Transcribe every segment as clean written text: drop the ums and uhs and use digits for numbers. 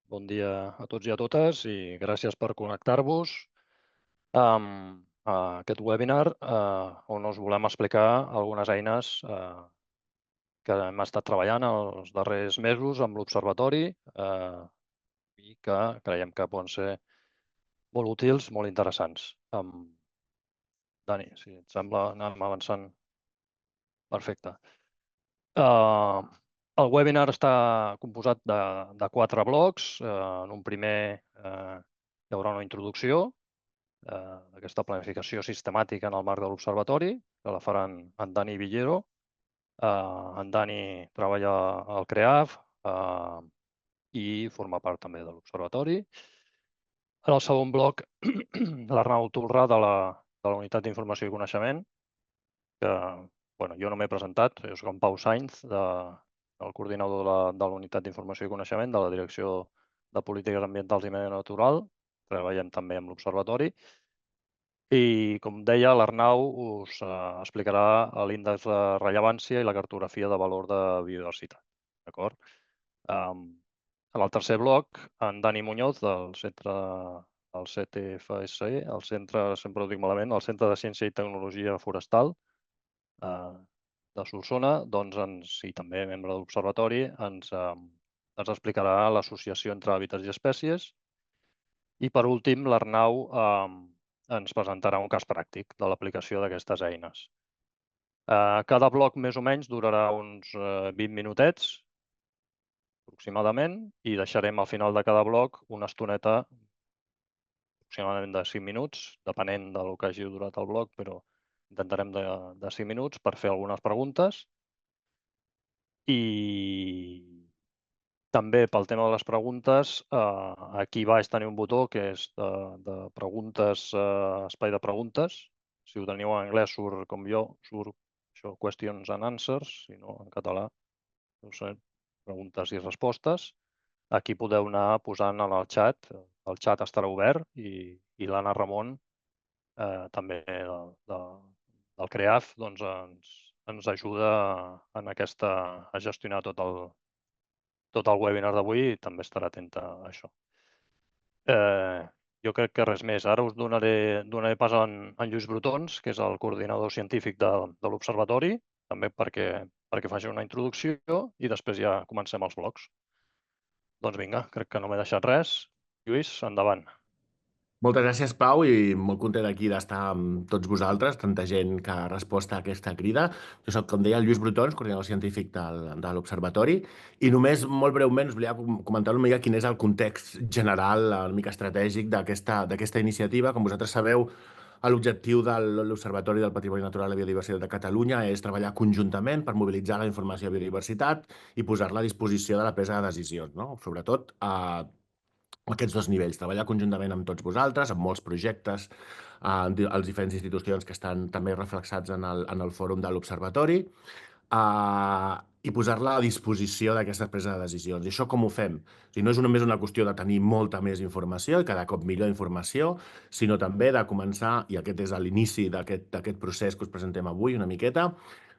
Bon dia a tots i a totes i gràcies per connectar-vos a aquest webinar on us volem explicar algunes eines que hem estat treballant els darrers mesos amb l'Observatori i que creiem que poden ser molt útils, molt interessants. Dani, si et sembla, anem avançant. Perfecte. Uh, el webinar està composat de 4 blocs. En un primer hi haurà una introducció d'aquesta planificació sistemàtica en el marc de l'Observatori, que la faran en Dani Villero. En Dani treballa al CREAF i forma part també de l'Observatori. En el segon bloc, l'Arnau Tolrà de la Unitat d'Informació i Coneixement, que jo no m'he presentat, jo soc en Pau Sainz, el coordinador de la Unitat d'Informació i Coneixement de la Direcció de Polítiques Ambientals i Medi Natural. Treballem també amb l'Observatori. I, com deia, l'Arnau us explicarà l'índex de rellevància i la cartografia de valor de biodiversitat. D'acord? En el tercer bloc, en Dani Muñoz, del CTFSE, el Centre, sempre ho dic malament, el Centre de Ciència i Tecnologia Forestal de Solsona, doncs i també membre de l'Observatori, ens explicarà l'associació entre hàbitats i espècies. I, per últim, l'Arnau ens presentarà un cas pràctic de l'aplicació d'aquestes eines. Cada bloc, més o menys, durarà uns 20 minutets, aproximadament, i deixarem al final de cada bloc una estoneta, aproximadament de 5 minuts, depenent del que hagi durat el bloc, però intentarem de 5 minuts per fer algunes preguntes. I també pel tema de les preguntes, aquí baix teniu un botó que és de preguntes, espai de preguntes. Si ho teniu en anglès surt com jo, surt això, questions and answers, si no en català, no sé, preguntes i respostes. Aquí podeu anar posant en el xat. El xat estarà obert i l'Anna Ramon, també del CREAF, doncs ens ajuda a gestionar tot el webinar d'avui i també estarà atenta a això. Jo crec que res més. Ara us donaré pas a en Lluís Brotons, que és el coordinador científic de l'Observatori, també perquè faci una introducció i després ja comencem els blocs. Doncs vinga, crec que no m'he deixat res. Lluís, endavant. Moltes gràcies, Pau, i molt content aquí d'estar amb tots vosaltres, tanta gent que ha respost a aquesta crida. Jo soc, com deia, el Lluís Brotons, coordinador científic de l'Observatori, i només molt breument us volia comentar una mica quin és el context general, una mica estratègic d'aquesta iniciativa. Com vosaltres sabeu, l'objectiu de l'Observatori del Patrimoni Natural i Biodiversitat de Catalunya és treballar conjuntament per mobilitzar la informació de biodiversitat i posar-la a disposició de la presa de decisions, no? Sobretot aquests dos nivells, treballar conjuntament amb tots vosaltres, amb molts projectes, als diferents institucions que estan també reflexats en el fòrum de l'Observatori, i posar-la a disposició d'aquesta presa de decisions. I això com ho fem? O sigui, no és només una qüestió de tenir molta més informació i cada cop millor informació, sinó també de començar, i aquest és l'inici d'aquest procés que us presentem avui una miqueta,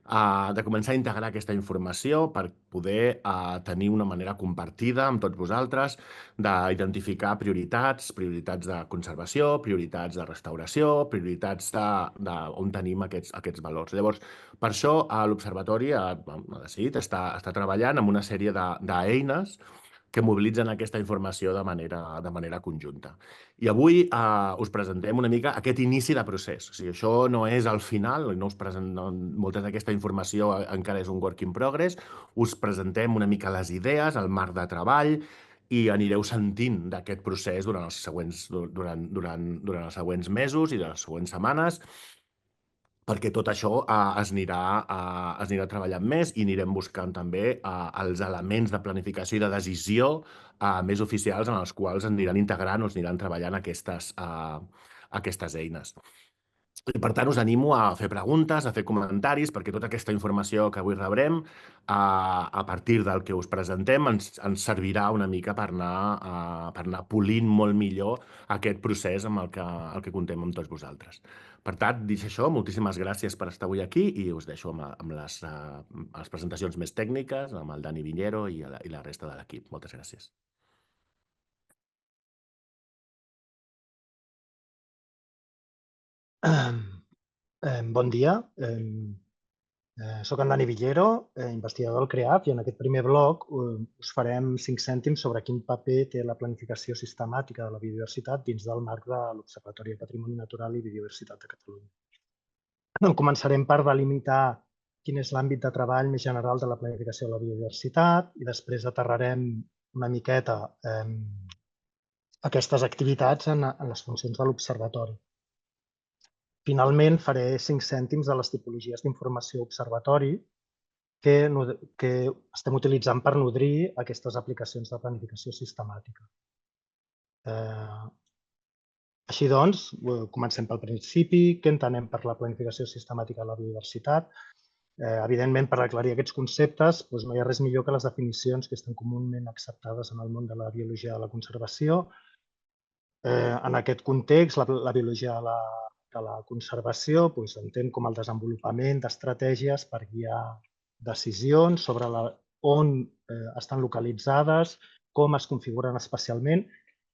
de començar a integrar aquesta informació per poder tenir una manera compartida amb tots vosaltres, d'identificar prioritats de conservació, prioritats de restauració, prioritats on tenim aquests valors. Llavors, per això l'Observatori ha decidit estar treballant amb una sèrie d'eines que mobilitzen aquesta informació de manera conjunta. I avui us presentem una mica aquest inici de procés. O sigui, això no és el final, molta d'aquesta informació encara és un work in progress. Us presentem una mica les idees, el marc de treball, i anireu sentint d'aquest procés durant els següents mesos i de les següents setmanes, perquè tot això es anirà treballant més i anirem buscant també els elements de planificació i de decisió més oficials en els quals aniran integrant o aniran treballant aquestes eines. I, per tant, us animo a fer preguntes, a fer comentaris, perquè tota aquesta informació que avui rebrem, a partir del que us presentem, ens servirà una mica per anar polint molt millor aquest procés amb el que contem amb tots vosaltres. Per tant, dit això, moltíssimes gràcies per estar avui aquí i us deixo amb les presentacions més tècniques, amb el Dani Viñero i la resta de l'equip. Moltes gràcies. Bon dia. Soc en Dani Villero, investigador del CREAF, i en aquest primer bloc us farem 5 cèntims sobre quin paper té la planificació sistemàtica de la biodiversitat dins del marc de l'Observatori de Patrimoni Natural i Biodiversitat de Catalunya. Començarem per delimitar quin és l'àmbit de treball més general de la planificació de la biodiversitat i després aterrarem una miqueta aquestes activitats en les funcions de l'Observatori. Finalment, faré 5 cèntims de les tipologies d'informació observatori que estem utilitzant per nodrir aquestes aplicacions de planificació sistemàtica. Així doncs, comencem pel principi. Què entenem per la planificació sistemàtica de la biodiversitat? Evidentment, per aclarir aquests conceptes, no hi ha res millor que les definicions que estan comúment acceptades en el món de la biologia de la conservació. En aquest context, la biologia de la conservació s'entén com el desenvolupament d'estratègies per guiar decisions sobre on estan localitzades, com es configuren espacialment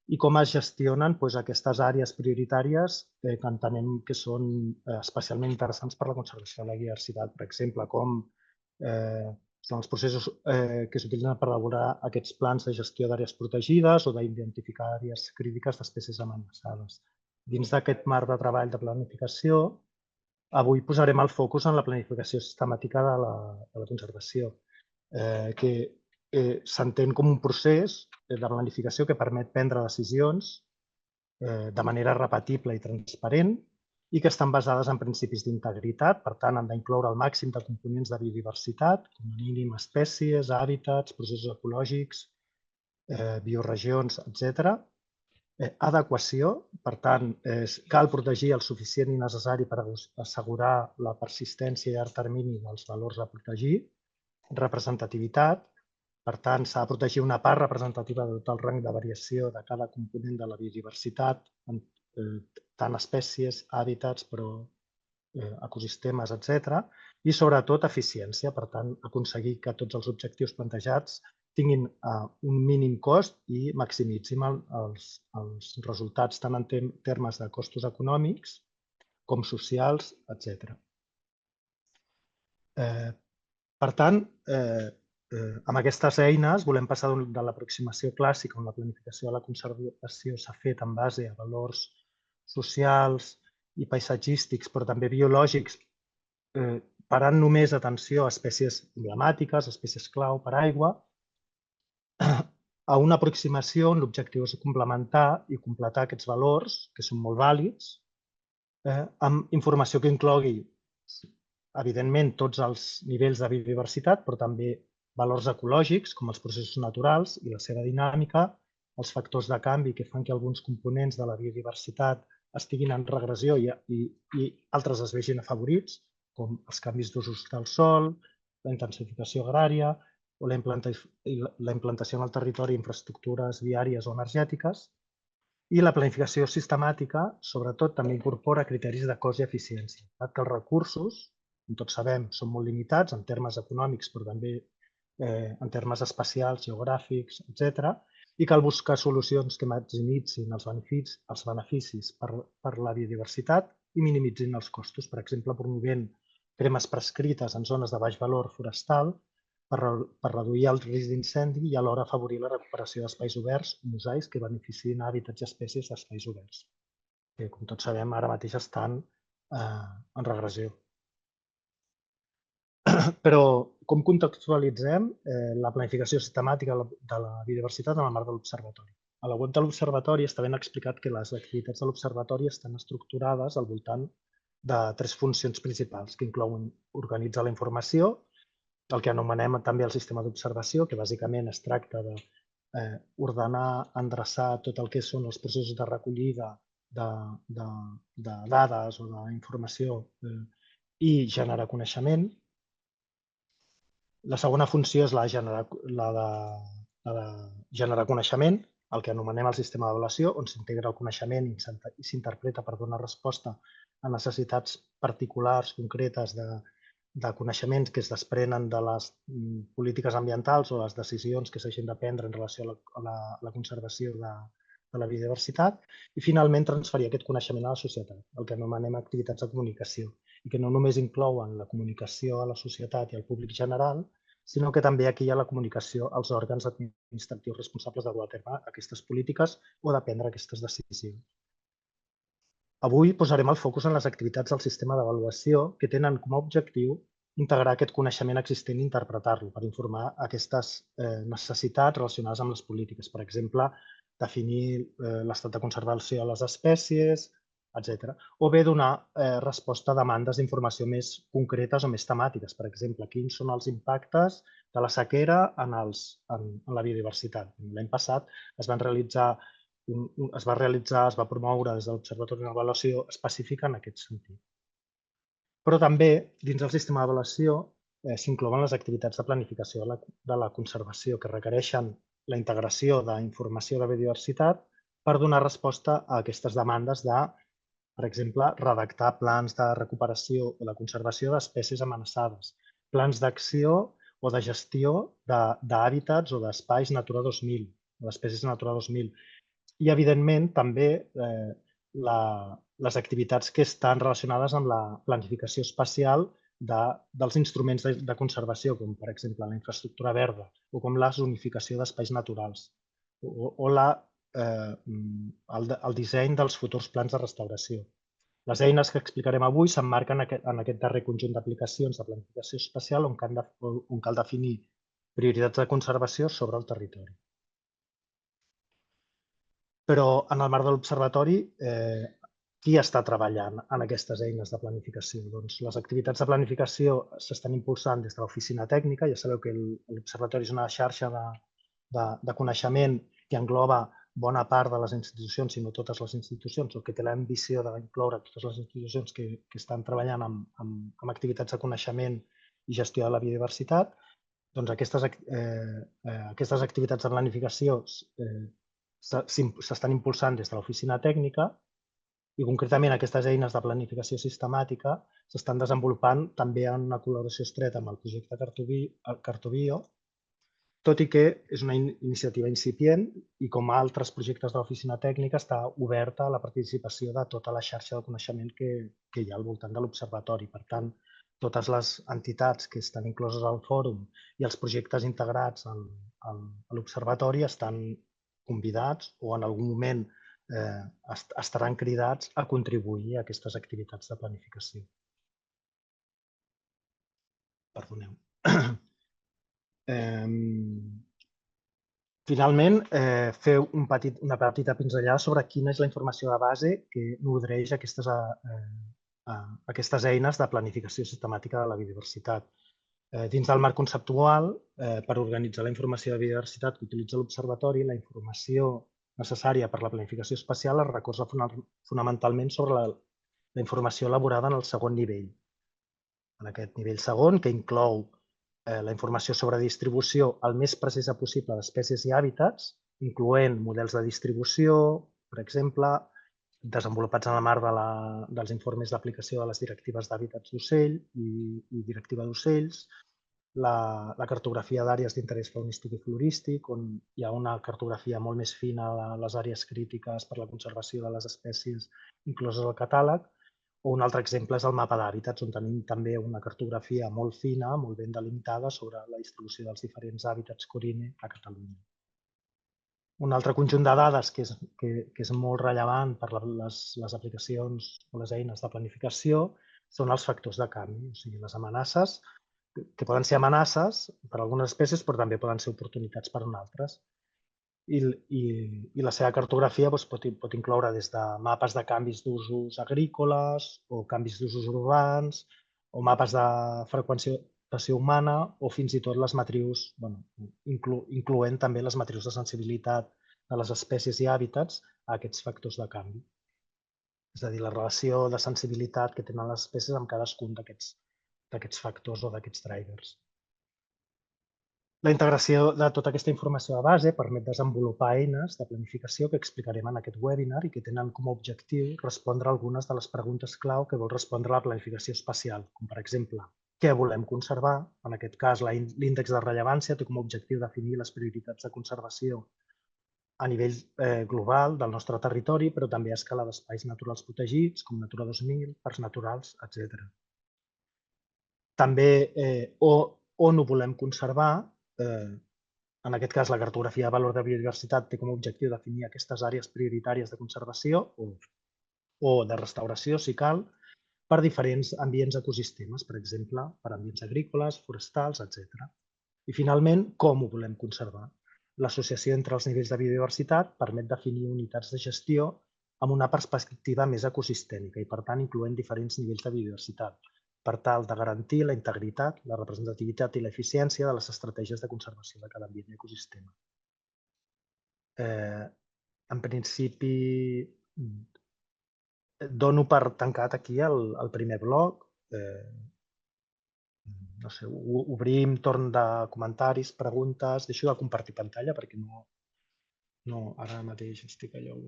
i com es gestionen aquestes àrees prioritàries que entenem que són especialment interessants per a la conservació de la biodiversitat. Per exemple, com són els processos que s'utilitzen per elaborar aquests plans de gestió d'àrees protegides o d'identificar àrees crítiques d'espècies amenaçades. Dins d'aquest marc de treball de planificació, avui posarem el focus en la planificació sistemàtica de la conservació, que s'entén com un procés de planificació que permet prendre decisions de manera repetible i transparent i que estan basades en principis d'integritat. Per tant, han d'incloure el màxim de components de biodiversitat, com a mínim espècies, hàbitats, processos ecològics, bioregions, etc. Adequació, per tant, cal protegir el suficient i necessari per assegurar la persistència a llarg termini dels valors a protegir. Representativitat, per tant, s'ha de protegir una part representativa de tot el rang de variació de cada component de la biodiversitat, tant espècies, hàbitats, però ecosistemes, etc. I, sobretot, eficiència, per tant, aconseguir que tots els objectius plantejats tinguin un mínim cost i maximitzin els resultats tant en termes de costos econòmics com socials, etc. Per tant, amb aquestes eines volem passar de l'aproximació clàssica on la planificació de la conservació s'ha fet en base a valors socials i paisatgístics, però també biològics, parant només atenció a espècies emblemàtiques, espècies clau per aigua, a una aproximació on l'objectiu és complementar i completar aquests valors, que són molt vàlids, amb informació que inclogui, evidentment, tots els nivells de biodiversitat, però també valors ecològics, com els processos naturals i la seva dinàmica, els factors de canvi que fan que alguns components de la biodiversitat estiguin en regressió i altres es vegin afavorits, com els canvis d'usos del sòl, la intensificació agrària o la implantació en el territori d'infraestructures viàries o energètiques. I la planificació sistemàtica, sobretot, també incorpora criteris de cost i eficiència, que els recursos, com tots sabem, són molt limitats en termes econòmics, però també en termes espacials, geogràfics, etc. I cal buscar solucions que maximitzin els beneficis per la biodiversitat i minimitzin els costos, per exemple, promovent cremes prescrites en zones de baix valor forestal per reduir el risc d'incendi i alhora afavorir la recuperació d'espais oberts o mosaics que beneficiïn hàbitats i espècies d'espais oberts, que, com tots sabem, ara mateix estan en regressió. Però com contextualitzem la planificació sistemàtica de la biodiversitat en el marc de l'Observatori? A la web de l'Observatori està ben explicat que les activitats de l'Observatori estan estructurades al voltant de 3 funcions principals, que inclouen organitzar la informació, el que anomenem també el sistema d'observació, que bàsicament es tracta d'ordenar, endreçar tot el que són els processos de recollida de dades o d'informació i generar coneixement. La segona funció és la de generar coneixement, el que anomenem el sistema d'avaluació, on s'integra el coneixement i s'interpreta per donar resposta a necessitats particulars, concretes de coneixements que es desprenen de les polítiques ambientals o les decisions que s'hagin de prendre en relació a la conservació de la biodiversitat i finalment transferir aquest coneixement a la societat, el que anomenem activitats de comunicació, i que no només inclouen la comunicació a la societat i al públic general, sinó que també aquí hi ha la comunicació als òrgans administratius responsables de dur a terme aquestes polítiques o de prendre aquestes decisions. Avui posarem el focus en les activitats del sistema d'avaluació que tenen com a objectiu integrar aquest coneixement existent i interpretar-lo per informar aquestes necessitats relacionades amb les polítiques. Per exemple, definir l'estat de conservació de les espècies, etc. O bé donar resposta a demandes d'informació més concretes o més temàtiques. Per exemple, quins són els impactes de la sequera en la biodiversitat. L'any passat es va promoure des de l'Observatori d'Avaluació específica en aquest sentit. Però també, dins del sistema d'avaluació, s'inclouen les activitats de planificació de la conservació que requereixen la integració d'informació de biodiversitat per donar resposta a aquestes demandes de, per exemple, redactar plans de recuperació o de conservació d'espècies amenaçades, plans d'acció o de gestió d'hàbitats o d'espais Natura 2000, d'espècies Natura 2000. I, evidentment, també les activitats que estan relacionades amb la planificació espacial dels instruments de conservació, com per exemple la infraestructura verda o com la zonificació d'espais naturals o el disseny dels futurs plans de restauració. Les eines que explicarem avui s'emmarquen en aquest darrer conjunt d'aplicacions de planificació espacial on cal definir prioritats de conservació sobre el territori. Però en el marc de l'Observatori, qui està treballant en aquestes eines de planificació? Doncs les activitats de planificació s'estan impulsant des de l'oficina tècnica. Ja sabeu que l'Observatori és una xarxa de coneixement que engloba bona part de les institucions, si no totes les institucions, o que té l'ambició d'incloure totes les institucions que estan treballant amb activitats de coneixement i gestió de la biodiversitat. Doncs aquestes activitats de planificació s'estan impulsant des de l'oficina tècnica i concretament aquestes eines de planificació sistemàtica s'estan desenvolupant també en una col·laboració estreta amb el projecte Cartobio, tot i que és una iniciativa incipient i com a altres projectes de l'oficina tècnica està oberta a la participació de tota la xarxa de coneixement que hi ha al voltant de l'Observatori. Per tant, totes les entitats que estan incloses al fòrum i els projectes integrats a l'Observatori estan convidats o en algun moment estaran cridats a contribuir a aquestes activitats de planificació. Perdoneu. Finalment, fer una petita pinzellada sobre quina és la informació de base que nodreix aquestes eines de planificació sistemàtica de la biodiversitat. Dins del marc conceptual, per organitzar la informació de biodiversitat que utilitza l'Observatori, la informació necessària per la planificació espacial es recolza fonamentalment sobre la informació elaborada en el segon nivell. En aquest nivell segon, que inclou la informació sobre distribució el més precisa possible d'espècies i hàbitats, incloent models de distribució, per exemple, desenvolupats en el marc dels informes d'aplicació de les directives d'hàbitats d'ocell i directiva d'ocells, la cartografia d'àrees d'interès faunístic i florístic, on hi ha una cartografia molt més fina de les àrees crítiques per la conservació de les espècies incloses al catàleg, o un altre exemple és el mapa d'hàbitats, on tenim també una cartografia molt fina, molt ben delimitada sobre la distribució dels diferents hàbitats CORINE a Catalunya. Un altre conjunt de dades que és molt rellevant per les aplicacions o les eines de planificació són els factors de canvi, o sigui, les amenaces, que poden ser amenaces per a algunes espècies, però també poden ser oportunitats per a altres. I la seva cartografia pot incloure des de mapes de canvis d'usos agrícoles o canvis d'usos urbans o mapes de freqüentació humana o fins i tot les matrius, incloent també les matrius de sensibilitat de les espècies i hàbitats a aquests factors de canvi. És a dir, la relació de sensibilitat que tenen les espècies amb cadascun d'aquests factors o d'aquests drivers. La integració de tota aquesta informació de base permet desenvolupar eines de planificació que explicarem en aquest webinar i que tenen com a objectiu respondre a algunes de les preguntes clau que vol respondre la planificació espacial, com per exemple, què volem conservar? En aquest cas, l'índex de rellevància té com a objectiu definir les prioritats de conservació a nivell global del nostre territori, però també a escala d'espais naturals protegits, com Natura 2000, parcs naturals, etc. També on ho volem conservar, en aquest cas la cartografia de valor de biodiversitat té com a objectiu definir aquestes àrees prioritàries de conservació o de restauració, si cal, per diferents ambients ecosistemes, per exemple, per ambients agrícoles, forestals, etc. I finalment, com ho volem conservar? L'associació entre els nivells de biodiversitat permet definir unitats de gestió amb una perspectiva més ecosistèmica i, per tant, incloent diferents nivells de biodiversitat, per tal de garantir la integritat, la representativitat i l'eficiència de les estratègies de conservació de cada ambient i ecosistema. En principi, dono per tancat aquí el primer bloc. No sé, obrim torn de comentaris, preguntes. Deixo de compartir pantalla perquè no ara mateix estic allò...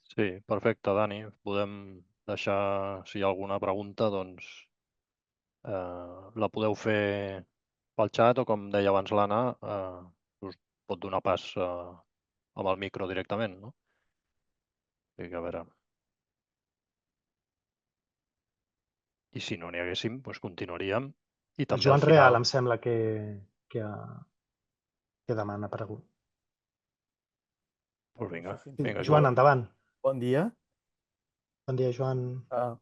Sí, perfecte, Dani. Podem deixar, si hi ha alguna pregunta, doncs la podeu fer pel xat o, com deia abans l'Anna, us pot donar pas amb el micro directament, no? A veure. I si no n'hi haguéssim, doncs continuaríem. I El també Joan al Real final... em sembla que demana pregunta. Doncs vinga, Joan, Joan. endavant. Bon dia. Bon dia, Joan.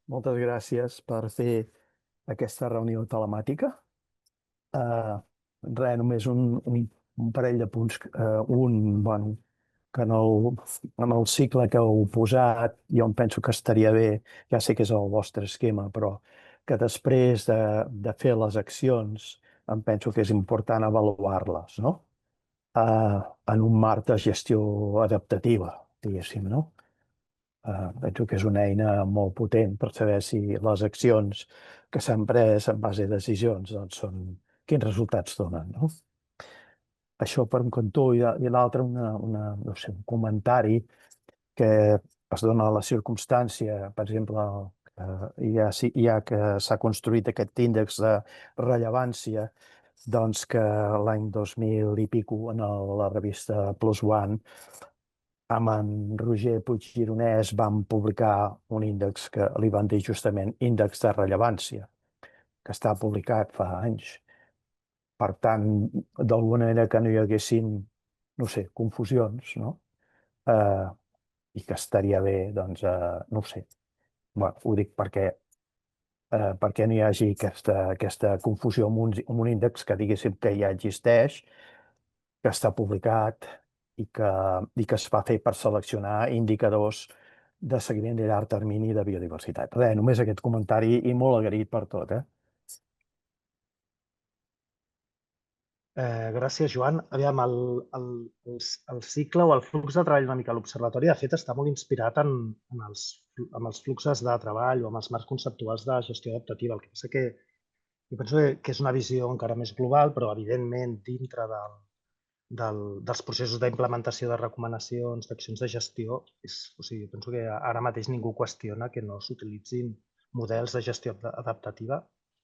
Moltes gràcies per fer aquesta reunió telemàtica. Res, només un parell de punts. Bueno, que en el cicle que heu posat, jo em penso que estaria bé, ja sé que és el vostre esquema, però que després de fer les accions em penso que és important avaluar-les, no? En un marc de gestió adaptativa, diguéssim, no? Penso que és una eina molt potent per saber si les accions que s'han pres en base a decisions quins resultats donen, no? Això per un cantó, i l'altre no sé, un comentari que es dona a la circumstància, per exemple, ja que s'ha construït aquest índex de rellevància, doncs que l'any 2000 i pico, en la revista Plus One, amb en Roger Puiggironès vam publicar un índex que li van dir justament índex de rellevància, que està publicat fa anys. Per tant, d'alguna manera que no hi haguessin, no sé, confusions, no? I que estaria bé, doncs, no sé. Bé, ho dic perquè no hi hagi aquesta confusió amb un índex que diguéssim que ja existeix, que està publicat i que es va fer per seleccionar indicadors de seguiment de llarg termini de biodiversitat. Res, només aquest comentari i molt agraït per tot. Gràcies, Joan. Aviam, el cicle o el flux de treball una mica a l'Observatori, de fet, està molt inspirat en els fluxos de treball o amb els marcs conceptuals de gestió adaptativa. El que passa que jo penso que és una visió encara més global, però, evidentment, dintre dels processos d'implementació de recomanacions, d'accions de gestió, o sigui, penso que ara mateix ningú qüestiona que no s'utilitzin models de gestió adaptativa,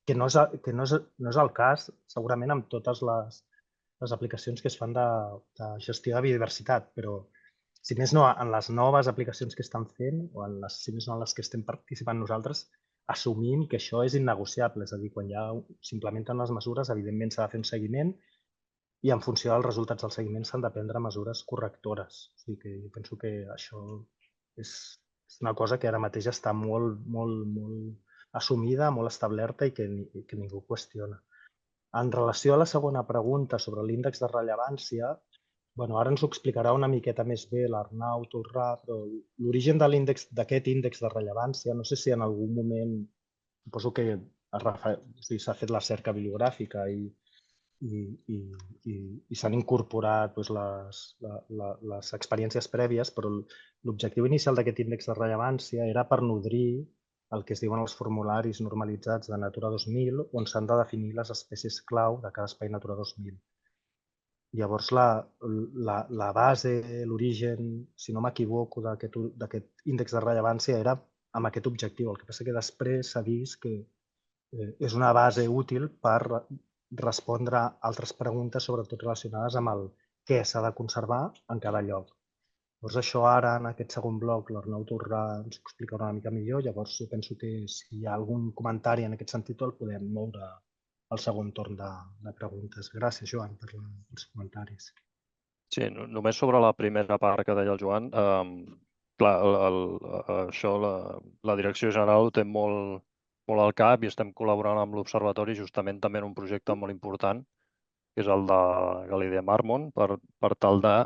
que no és el cas, segurament, amb totes les aplicacions que es fan de gestió de biodiversitat, però, si més no, en les noves aplicacions que estan fent, o si més no en les que estem participant nosaltres, assumim que això és innegociable, és a dir, quan ja s'implementen les mesures, evidentment s'ha de fer un seguiment i en funció dels resultats del seguiment s'han de prendre mesures correctores. O sigui que jo penso que això és una cosa que ara mateix està molt assumida, molt establerta i que ningú qüestiona. En relació a la segona pregunta sobre l'índex de rellevància, ara ens ho explicarà una miqueta més bé l'Arnau Torrà, però l'origen d'aquest índex de rellevància, no sé si en algun moment, suposo que s'ha fet la cerca bibliogràfica i s'han incorporat les experiències prèvies, però l'objectiu inicial d'aquest índex de rellevància era per nodrir el que es diuen els formularis normalitzats de Natura 2000, on s'han de definir les espècies clau de cada espai Natura 2000. Llavors, la base, l'origen, si no m'equivoco, d'aquest índex de rellevància era amb aquest objectiu. El que passa que després s'ha vist que és una base útil per respondre a altres preguntes, sobretot relacionades amb el què s'ha de conservar en cada lloc. Llavors això ara, en aquest segon bloc, l'Arnau Torrà ens ho explicarà una mica millor. Llavors jo penso que si hi ha algun comentari en aquest sentit el podem moure al segon torn de preguntes. Gràcies, Joan, per els comentaris. Sí, només sobre la primera part que deia el Joan, clar, això la Direcció General ho té molt al cap i estem col·laborant amb l'Observatori justament també en un projecte molt important, que és el de Galilea Marmon, per tal de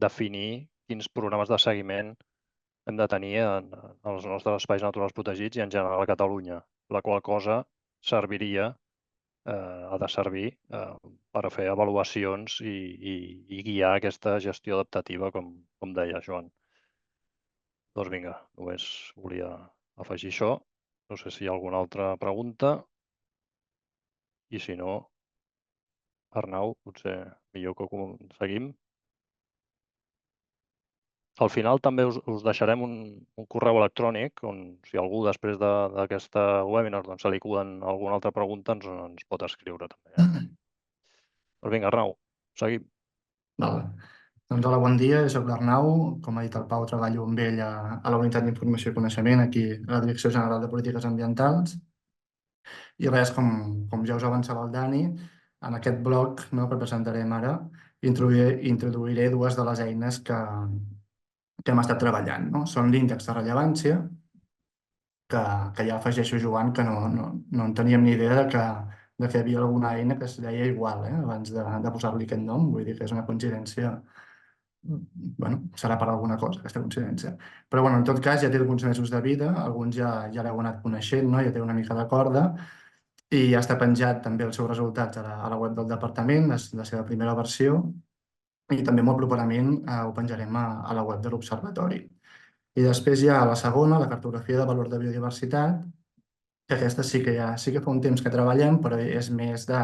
definir quins programes de seguiment hem de tenir en els nostres espais naturals protegits i en general a Catalunya, la qual cosa serviria, ha de servir per fer avaluacions i guiar aquesta gestió adaptativa, com deia Joan. Doncs vinga, només volia afegir això. No sé si hi ha alguna altra pregunta. I si no, Arnau, potser millor que seguim. Al final també us deixarem un correu electrònic on si algú després d'aquesta webinar se li acuden alguna altra pregunta ens pot escriure també. Doncs vinga, Arnau, seguim. Val. Doncs hola, bon dia, soc l'Arnau. Com ha dit el Pau, treballo amb ell a la Unitat d'Informació i Coneixement, aquí a la Direcció General de Polítiques Ambientals. I res, com ja us avançava el Dani, en aquest bloc que presentarem ara, introduiré dues de les eines que hem estat treballant. Són l'índex de rellevància, que ja afegeixo, Joan, que no en teníem ni idea de que hi havia alguna eina que es deia igual abans de posar-li aquest nom. Vull dir que és una coincidència. Serà per alguna cosa, aquesta coincidència. Però en tot cas ja té alguns mesos de vida, alguns ja l'heu anat coneixent, ja té una mica de corda, i ja està penjat també els seus resultats a la web del departament, la seva primera versió, i també molt properament ho penjarem a la web de l'Observatori. I després hi ha la segona, la cartografia de valor de biodiversitat, que aquesta sí que fa un temps que treballem, però és més de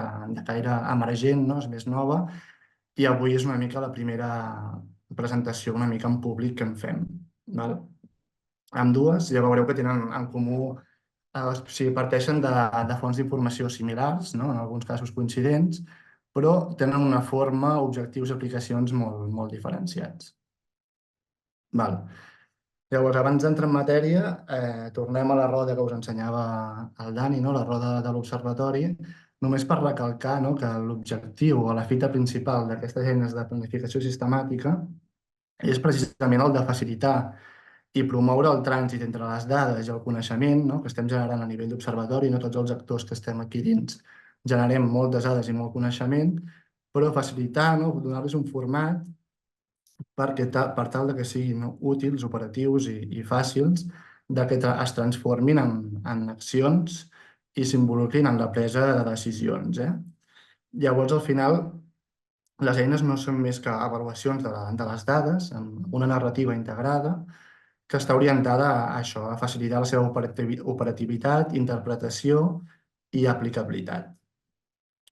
caire emergent, és més nova, i avui és una mica la primera presentació una mica en públic que en fem. Ambdues ja veureu que tenen en comú, parteixen de fonts d'informació similars, en alguns casos coincidents, però tenen una forma, objectius i aplicacions molt diferenciats. Llavors, abans d'entrar en matèria, tornem a la roda que us ensenyava el Dani, la roda de l'Observatori, només per recalcar que l'objectiu o la fita principal d'aquestes eines de planificació sistemàtica és precisament el de facilitar i promoure el trànsit entre les dades i el coneixement que estem generant a nivell d'observatori. Tots els actors que estem aquí dins generem moltes dades i molt coneixement, però facilitar, donar-los un format per tal que siguin útils, operatius i fàcils, que es transformin en accions i s'involucrin en la presa de decisions. Llavors, al final, les eines no són més que avaluacions de les dades amb una narrativa integrada que està orientada a això, a facilitar la seva operativitat, interpretació i aplicabilitat.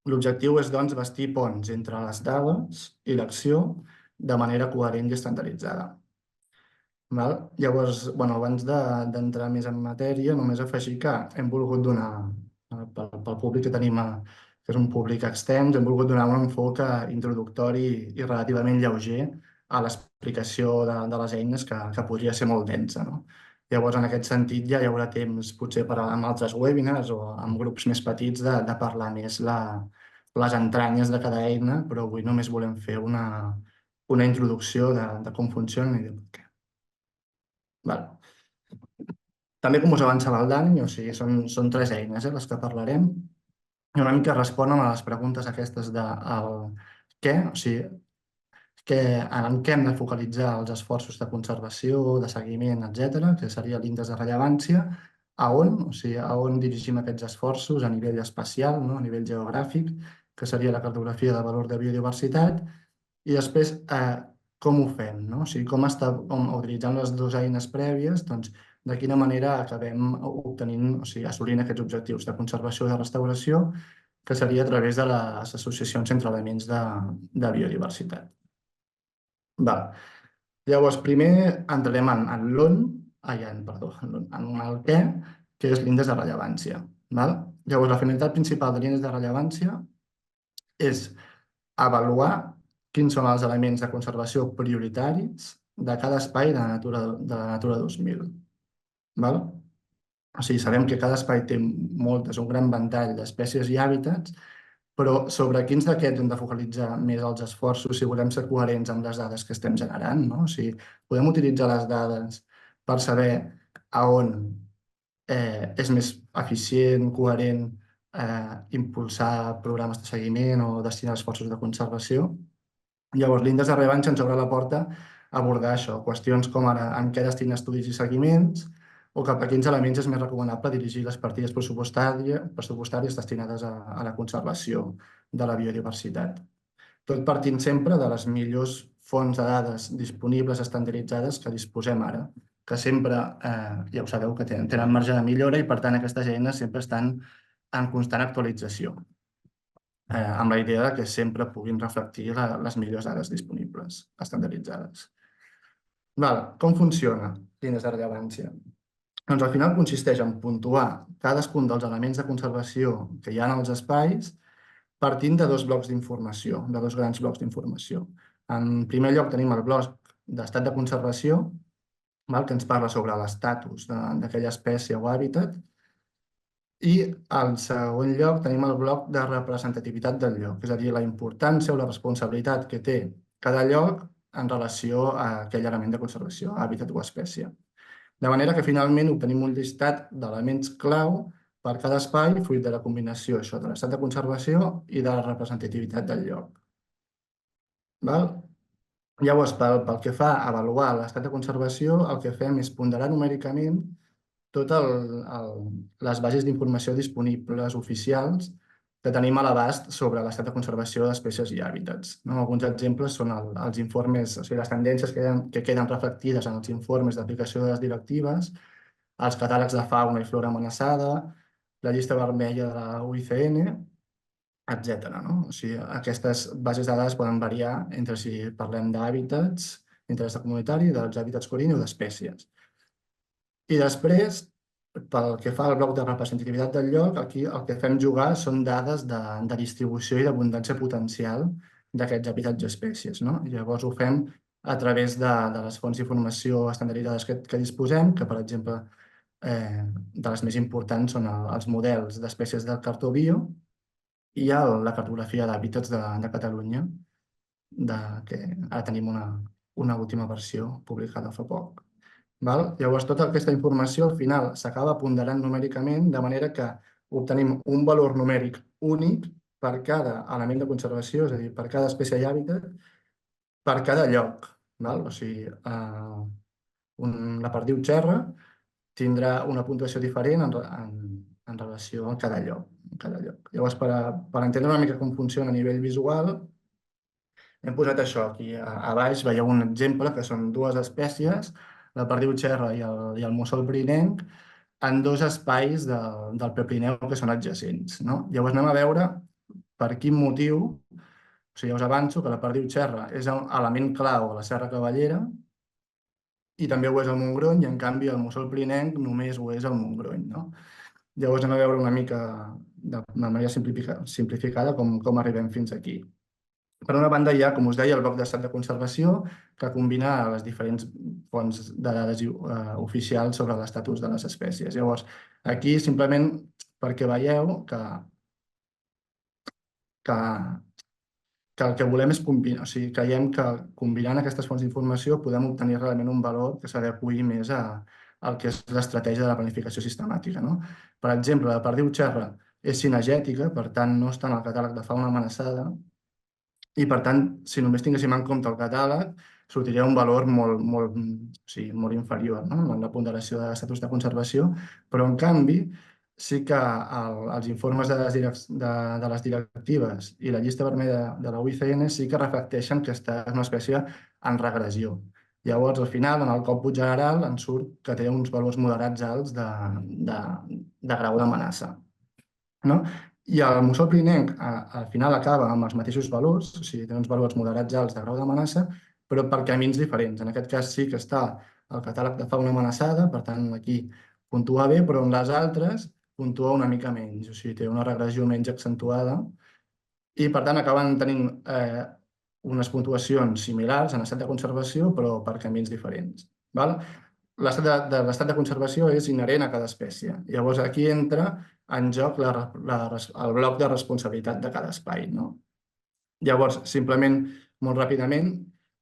L'objectiu és, doncs, bastir ponts entre les dades i l'acció de manera coherent i estandarditzada. Llavors, abans d'entrar més en matèria, només afegir que hem volgut donar, pel públic que tenim, que és un públic extens, hem volgut donar un enfoc introductori i relativament lleuger a l'explicació de les eines, que podria ser molt densa. Llavors, en aquest sentit, ja hi haurà temps, potser amb altres webinars o amb grups més petits, de parlar més les entranyes de cada eina, però avui només volem fer una introducció de com funciona i de per què. També, com us avançava el Dani, són 3 eines les que parlarem, i una mica responen a les preguntes aquestes de què, o sigui, en què hem de focalitzar els esforços de conservació, de seguiment, etc., que seria l'índex de rellevància, a on dirigim aquests esforços a nivell espacial, a nivell geogràfic, que seria la cartografia de valor de biodiversitat, i després com ho fem, com utilitzant les 2 eines prèvies, de quina manera acabem obtenint, assolint aquests objectius de conservació i de restauració, que seria a través de les associacions entre elements de biodiversitat. Llavors, primer entrarem en l'on, en el què, que és l'índex de rellevància. Llavors, la finalitat principal de l'índex de rellevància és avaluar quins són els elements de conservació prioritaris de cada espai de la Natura 2000. Val? O sigui, sabem que cada espai té un gran ventall d'espècies i hàbitats, però sobre quins d'aquests hem de focalitzar més els esforços si volem ser coherents amb les dades que estem generant, no? O sigui, podem utilitzar les dades per saber a on és més eficient, coherent, impulsar programes de seguiment o destinar esforços de conservació. Llavors, l'índex de revanxa ens obre la porta a abordar això, qüestions com ara en què destinar estudis i seguiments o cap a quins elements és més recomanable dirigir les partides pressupostàries destinades a la conservació de la biodiversitat. Tot partint sempre de les millors fonts de dades disponibles estandarditzades que disposem ara, que sempre, ja ho sabeu, que tenen marge de millora i, per tant, aquestes eines sempre estan en constant actualització, amb la idea que sempre puguin reflectir les millors dades disponibles, estandarditzades. Com funciona l'índex de rellevància? Doncs al final consisteix en puntuar cadascun dels elements de conservació que hi ha en els espais partint de dos blocs d'informació, de dos grans blocs d'informació. En primer lloc tenim el bloc d'estat de conservació, que ens parla sobre l'estatus d'aquella espècie o hàbitat, i en segon lloc tenim el bloc de representativitat del lloc, és a dir, la importància o la responsabilitat que té cada lloc en relació a aquell element de conservació, hàbitat o espècie. De manera que finalment obtenim un llistat d'elements clau per cada espai, fruit de la combinació de l'estat de conservació i de la representativitat del lloc. Llavors, pel que fa a avaluar l'estat de conservació, el que fem és ponderar numèricament totes les bases d'informació disponibles oficials que tenim a l'abast sobre l'estat de conservació d'espècies i hàbitats. Alguns exemples són els informes, o sigui, les tendències que queden reflectides en els informes d'aplicació de les directives, els catàlegs de fauna i flora amenaçada, la llista vermella de la UICN, etc. O sigui, aquestes bases de dades poden variar entre si parlem d'hàbitats, d'interès comunitari, dels hàbitats corint o d'espècies. I després, pel que fa al bloc de representativitat del lloc, aquí el que fem jugar són dades de distribució i d'abundància potencial d'aquests hàbitats i espècies. Llavors ho fem a través de les fonts d'informació estandarditzades que disposem, que per exemple de les més importants són els models d'espècies del cartó bio i la cartografia d'hàbitats de Catalunya, que ara tenim una última versió publicada fa poc. Llavors, tota aquesta informació al final s'acaba ponderant numèricament de manera que obtenim un valor numèric únic per cada element de conservació, és a dir, per cada espècie i hàbitat, per cada lloc. O sigui, la perdiu xerra tindrà una puntuació diferent en relació a cada lloc. Llavors, per entendre una mica com funciona a nivell visual, hem posat això aquí. A baix veieu un exemple que són dues espècies, la perdiu xerra i el mussol pirinenc, en dos espais del Prepirineu que són adjacents. Llavors anem a veure per quin motiu, o sigui, ja us avanço que la perdiu xerra és un element clau a la Serra Cavallera i també ho és el Montgrony, i en canvi el mussol pirinenc només ho és el Montgrony. Llavors anem a veure una mica de manera simplificada com arribem fins aquí. Per una banda hi ha, com us deia, el bloc d'estat de conservació que combina les diferents fonts de dades oficials sobre l'estatus de les espècies. Llavors, aquí simplement perquè veieu que el que volem és combinar, o sigui, creiem que combinant aquestes fonts d'informació podem obtenir realment un valor que s'adeqüi més al que és l'estratègia de la planificació sistemàtica. Per exemple, la perdiu xerra és cinegètica, per tant no està en el catàleg de fauna amenaçada, i per tant, si només tinguéssim en compte el catàleg, sortiria un valor molt inferior en la ponderació de l'estatus de conservació, però en canvi sí que els informes de les directives i la llista vermella de la UICN sí que reflecteixen que és una espècie en regressió. Llavors, al final, en el còmput general, ens surt que té uns valors moderats alts de grau d'amenaça. I el mussol pirinenc al final acaba amb els mateixos valors, o sigui, té uns valors moderats alts de grau d'amenaça, però per camins diferents. En aquest cas sí que està al catàleg de fauna amenaçada, per tant aquí puntua bé, però en les altres puntua una mica menys, o sigui, té una regressió menys accentuada i per tant acaben tenint unes puntuacions similars en estat de conservació, però per camins diferents. L'estat de conservació és inherent a cada espècie. Llavors, aquí entra en joc el bloc de responsabilitat de cada espai. Llavors, simplement, molt ràpidament,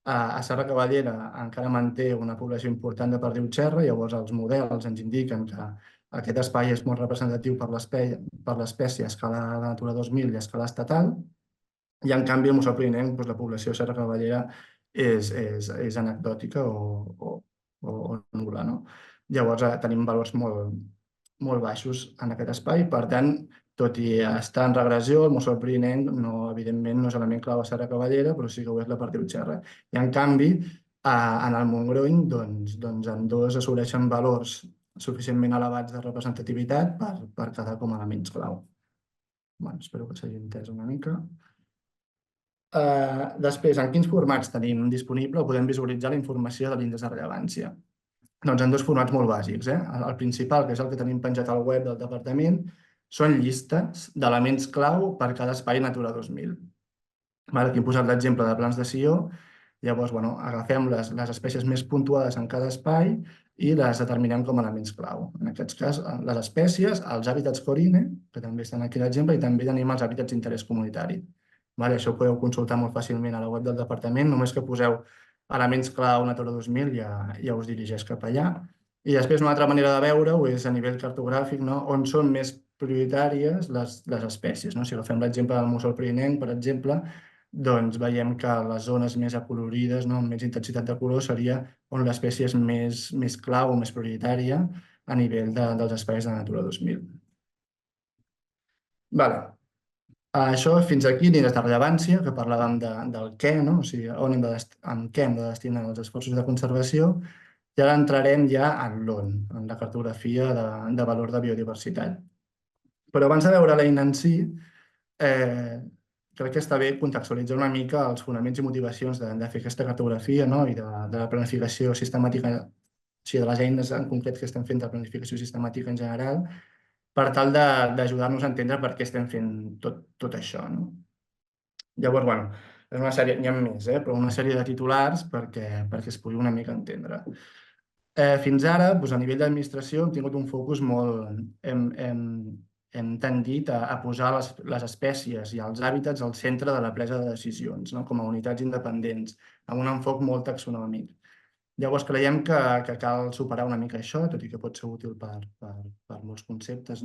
a Serra Cavallera encara manté una població important de perdiu xerra, llavors els models ens indiquen que aquest espai és molt representatiu per l'espècie a escala de Natura 2000 i a escala estatal, i en canvi al Museu Pirinenc la població de Serra Cavallera és anecdòtica o nul·la. Llavors tenim valors molt baixos en aquest espai, per tant, tot i estar en regressió, el Museu Pirinenc evidentment no és element clau a Serra Cavallera, però sí que ho és la perdiu xerra. I en canvi, en el Montgrony, ambdós assoleixen valors suficientment elevats de representativitat per quedar com a elements clau. Espero que s'hagi entès una mica. Després, en quins formats tenim disponible o podem visualitzar la informació de l'índex de rellevància? Doncs en dos formats molt bàsics. El principal, que és el que tenim penjat al web del departament, són llistes d'elements clau per cada espai Natura 2000. Aquí he posat l'exemple de plans de Sió. Llavors, agafem les espècies més puntuades en cada espai i les determinem com a elements clau. En aquest cas, les espècies, els hàbitats Corine, que també estan aquí a l'exemple, i també tenim els hàbitats d'interès comunitari. Això ho podeu consultar molt fàcilment a la web del departament, només que poseu elements clau Natura 2000 ja us dirigeix cap allà. I després una altra manera de veure-ho és a nivell cartogràfic, on són més prioritàries les espècies. Si agafem l'exemple del Museu Pirinenc, per exemple, doncs veiem que les zones més acolorides, amb més intensitat de color, seria on l'espècie és més clau o més prioritària a nivell dels espais de Natura 2000. Això fins aquí l'índex de rellevància, que parlàvem del què, o sigui, en què hem de destinar els esforços de conservació, i ara entrarem ja en l'on, en la cartografia de valor de biodiversitat. Però abans de veure l'eina en si, crec que està bé contextualitzar una mica els fonaments i motivacions de fer aquesta cartografia i de la planificació sistemàtica, o sigui, de les eines en concret que estem fent de planificació sistemàtica en general, per tal d'ajudar-nos a entendre per què estem fent tot això. Llavors, és una sèrie, n'hi ha més, però una sèrie de titulars perquè es pugui una mica entendre. Fins ara, a nivell d'administració, hem tingut un focus molt... Hem tendit a posar les espècies i els hàbitats al centre de la presa de decisions, com a unitats independents, amb un enfoc molt taxonòmic. Llavors creiem que cal superar una mica això, tot i que pot ser útil per molts conceptes,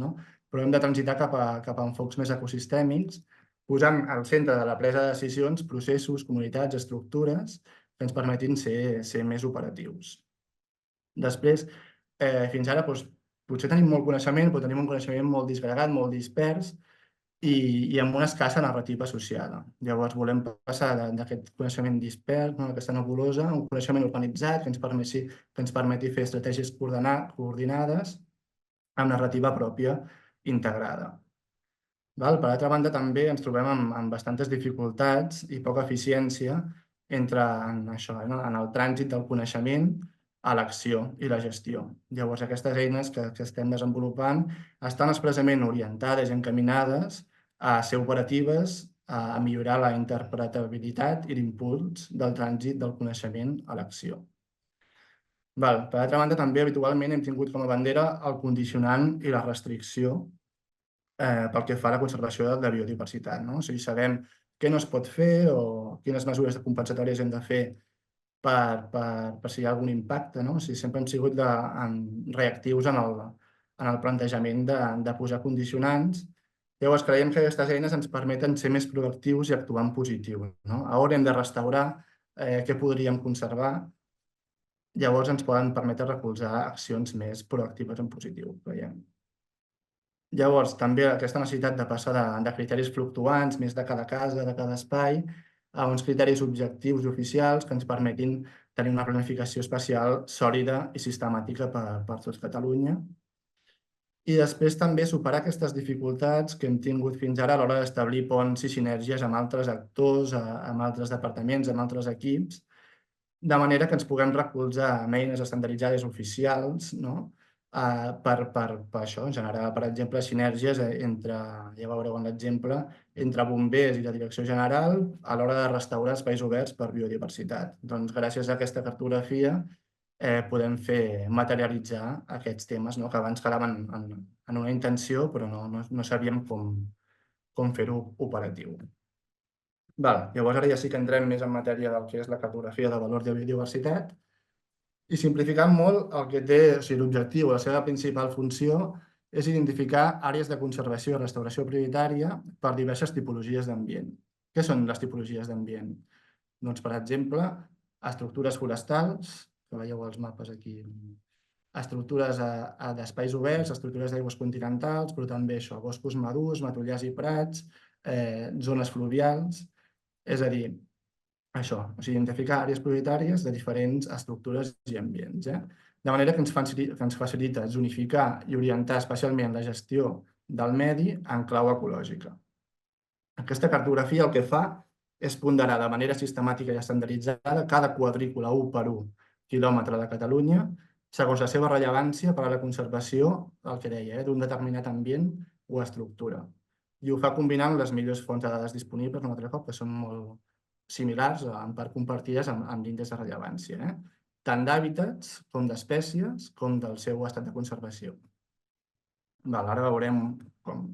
però hem de transitar cap a enfocs més ecosistèmics, posant al centre de la presa de decisions processos, comunitats, estructures que ens permetin ser més operatius. Després, fins ara, potser tenim molt coneixement, però tenim un coneixement molt disgregat, molt dispers i amb una escassa narrativa associada. Llavors volem passar d'aquest coneixement dispers, d'aquesta nebulosa, a un coneixement organitzat que ens permeti fer estratègies coordinades amb narrativa pròpia integrada. Per altra banda, també ens trobem amb bastantes dificultats i poca eficiència en el trànsit del coneixement a l'acció i la gestió. Llavors, aquestes eines que estem desenvolupant estan expressament orientades i encaminades a ser operatives, a millorar la interpretabilitat i l'impuls del trànsit del coneixement a l'acció. Per altra banda, també habitualment hem tingut com a bandera el condicionant i la restricció pel que fa a la conservació de biodiversitat. O sigui, sabem què no es pot fer o quines mesures compensatòries hem de fer per si hi ha algun impacte. Sempre hem sigut reactius en el plantejament de posar condicionants. Llavors, creiem que aquestes eines ens permeten ser més proactius i actuar en positiu. A on hem de restaurar, què podríem conservar. Llavors, ens poden permetre recolzar accions més proactives en positiu, creiem. Llavors, també aquesta necessitat de passar de criteris fluctuants, més de cada casa, de cada espai, a uns criteris objectius i oficials que ens permetin tenir una planificació espacial sòlida i sistemàtica per tot Catalunya. I després també superar aquestes dificultats que hem tingut fins ara a l'hora d'establir ponts i sinergies amb altres actors, amb altres departaments, amb altres equips, de manera que ens puguem recolzar amb eines estandarditzades oficials per això, generar, per exemple, sinergies entre, ja veureu en l'exemple, entre bombers i la direcció general a l'hora de restaurar espais oberts per biodiversitat. Doncs gràcies a aquesta cartografia podem materialitzar aquests temes que abans quedaven en una intenció però no sabíem com fer-ho operatiu. Llavors ara ja sí que entrem més en matèria del que és la cartografia de valor de biodiversitat i simplificant molt el que té l'objectiu, la seva principal funció és identificar àrees de conservació i restauració prioritària per diverses tipologies d'ambient. Què són les tipologies d'ambient? Doncs, per exemple, estructures forestals, que veieu els mapes aquí, estructures d'espais oberts, estructures d'aigües continentals, però també boscos madurs, matollars i prats, zones fluvials, és a dir, identificar àrees prioritàries de diferents estructures i ambients. De manera que ens facilita zonificar i orientar especialment la gestió del medi en clau ecològica. Aquesta cartografia el que fa és ponderar de manera sistemàtica i estandarditzada cada quadrícula 1 per 1 quilòmetre de Catalunya segons la seva rellevància per a la conservació, el que deia, d'un determinat ambient o estructura. I ho fa combinant les millors fonts de dades disponibles, un altre cop, que són molt similars, en part compartides amb l'índex de rellevància, tant d'hàbitats com d'espècies com del seu estat de conservació. Ara veurem com...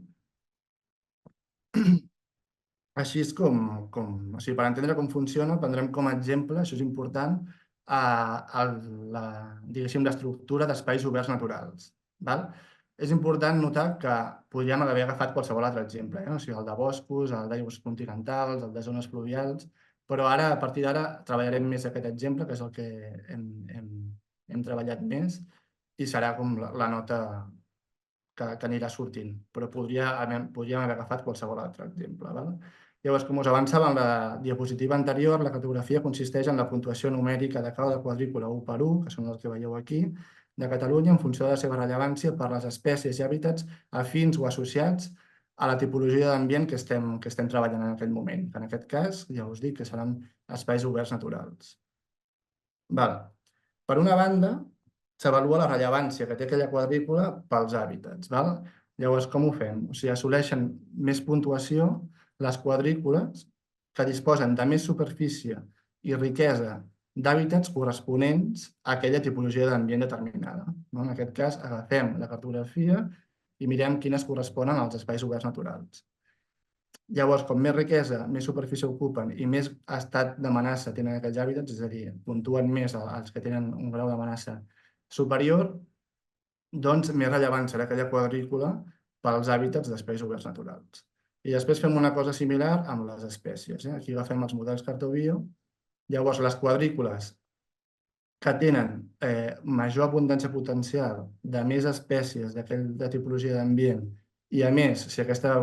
Així és com, per entendre com funciona, prendrem com a exemple, això és important, l'estructura d'espais oberts naturals. És important notar que podríem haver agafat qualsevol altre exemple, el de boscos, el d'aigües continentals, el de zones fluvials, però ara, a partir d'ara, treballarem més aquest exemple, que és el que hem treballat més, i serà com la nota que anirà sortint, però podríem haver agafat qualsevol altre exemple. Llavors, com us avançava en la diapositiva anterior, la cartografia consisteix en la puntuació numèrica de cada quadrícula 1 per 1, que són els que veieu aquí, de Catalunya en funció de la seva rellevància per les espècies i hàbitats afins o associats a la tipologia d'ambient que estem treballant en aquell moment. En aquest cas, ja us dic que seran espais oberts naturals. Per una banda, s'avalua la rellevància que té aquella quadrícula pels hàbitats. Llavors, com ho fem? Assoleixen més puntuació les quadrícules que disposen de més superfície i riquesa d'hàbitats corresponents a aquella tipologia d'ambient determinada. En aquest cas, agafem la cartografia i mirem quines corresponen als espais oberts naturals. Llavors, com més riquesa, més superfície ocupen i més estat d'amenaça tenen aquells hàbitats, és a dir, puntuen més els que tenen un grau d'amenaça superior, doncs més rellevant serà aquella quadrícula pels hàbitats d'espais oberts naturals. I després fem una cosa similar amb les espècies. Aquí agafem els models Cartobio. Llavors, les quadrícules que tenen major abundància potencial de més espècies de tipologia d'ambient i, a més, si aquesta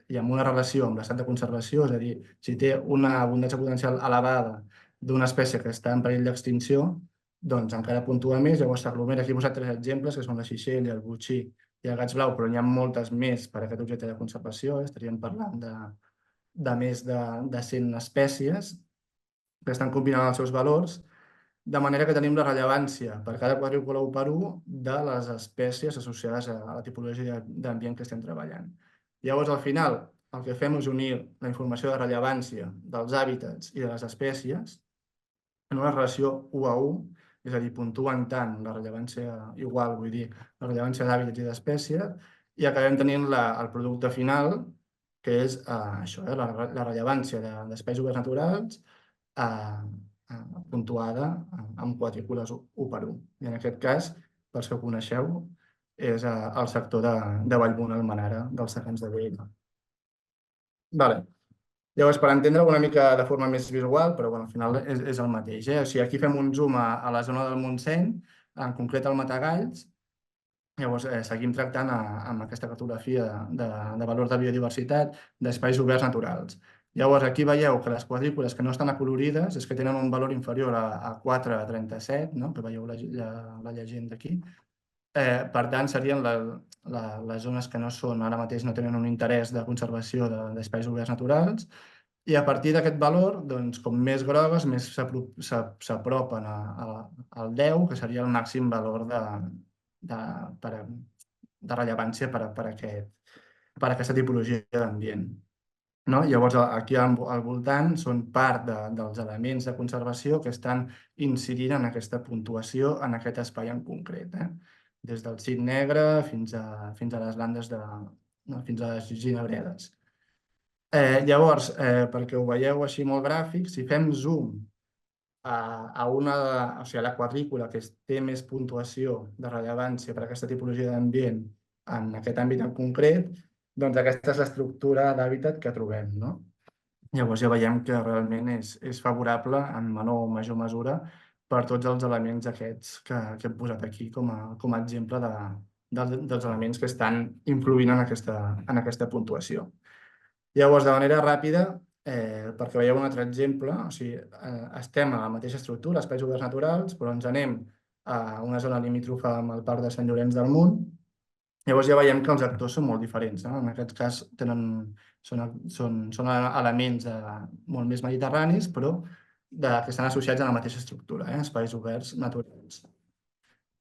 hi ha una relació amb l'estat de conservació, és a dir, si té una abundància potencial elevada d'una espècie que està en perill d'extinció, doncs encara puntua més. Llavors s'aglomera. Aquí he posat 3 exemples, que són la xixella, el botxí i el gaig blau, però n'hi ha moltes més per a aquest objecte de conservació. Estaríem parlant de més de 100 espècies que estan combinant els seus valors, de manera que tenim la rellevància per cada quadrícula 1 per 1 de les espècies associades a la tipologia d'ambient que estem treballant. Llavors, al final, el que fem és unir la informació de rellevància dels hàbitats i de les espècies en una relació 1 a 1, és a dir, puntuen tant la rellevància igual, vull dir, la rellevància d'hàbitats i d'espècies, i acabem tenint el producte final, que és això, la rellevància d'espais oberts naturals puntuada amb quadrícules 1 per 1. I en aquest cas, pels que ho coneixeu, és el sector de Vallbona-Almenara dels Segants de Lleida. Llavors, per entendre una mica de forma més visual, però al final és el mateix. Aquí fem un zoom a la zona del Montseny, en concret al Matagalls. Llavors, seguim tractant amb aquesta cartografia de valor de biodiversitat d'espais oberts naturals. Llavors, aquí veieu que les quadrícules que no estan acolorides és que tenen un valor inferior a 4,37, que veieu la llegenda aquí. Per tant, serien les zones que no són, ara mateix no tenen un interès de conservació d'espais oberts naturals, i a partir d'aquest valor, com més grogues, més s'apropen al 10, que seria el màxim valor de rellevància per a aquesta tipologia d'ambient. no? Llavors, aquí al voltant són part dels elements de conservació que estan incidint en aquesta puntuació, en aquest espai en concret, des del cit negre fins a les landes fins a les ginebredes. Llavors, perquè ho veieu així molt gràfic, si fem zoom a la quadrícula que té més puntuació de rellevància per a aquesta tipologia d'ambient en aquest àmbit en concret, doncs aquesta és l'estructura d'hàbitat que trobem, no? Llavors ja veiem que realment és favorable en menor o major mesura per tots els elements aquests que hem posat aquí com a exemple dels elements que estan influint en aquesta puntuació. Llavors, de manera ràpida, perquè veieu un altre exemple, o sigui, estem a la mateixa estructura, espais oberts naturals, però ens anem a una zona limítrofa amb el Parc de Sant Llorenç del Munt. Llavors ja veiem que els actors són molt diferents. En aquest cas són elements molt més mediterranis, però que estan associats a la mateixa estructura, espais oberts naturals.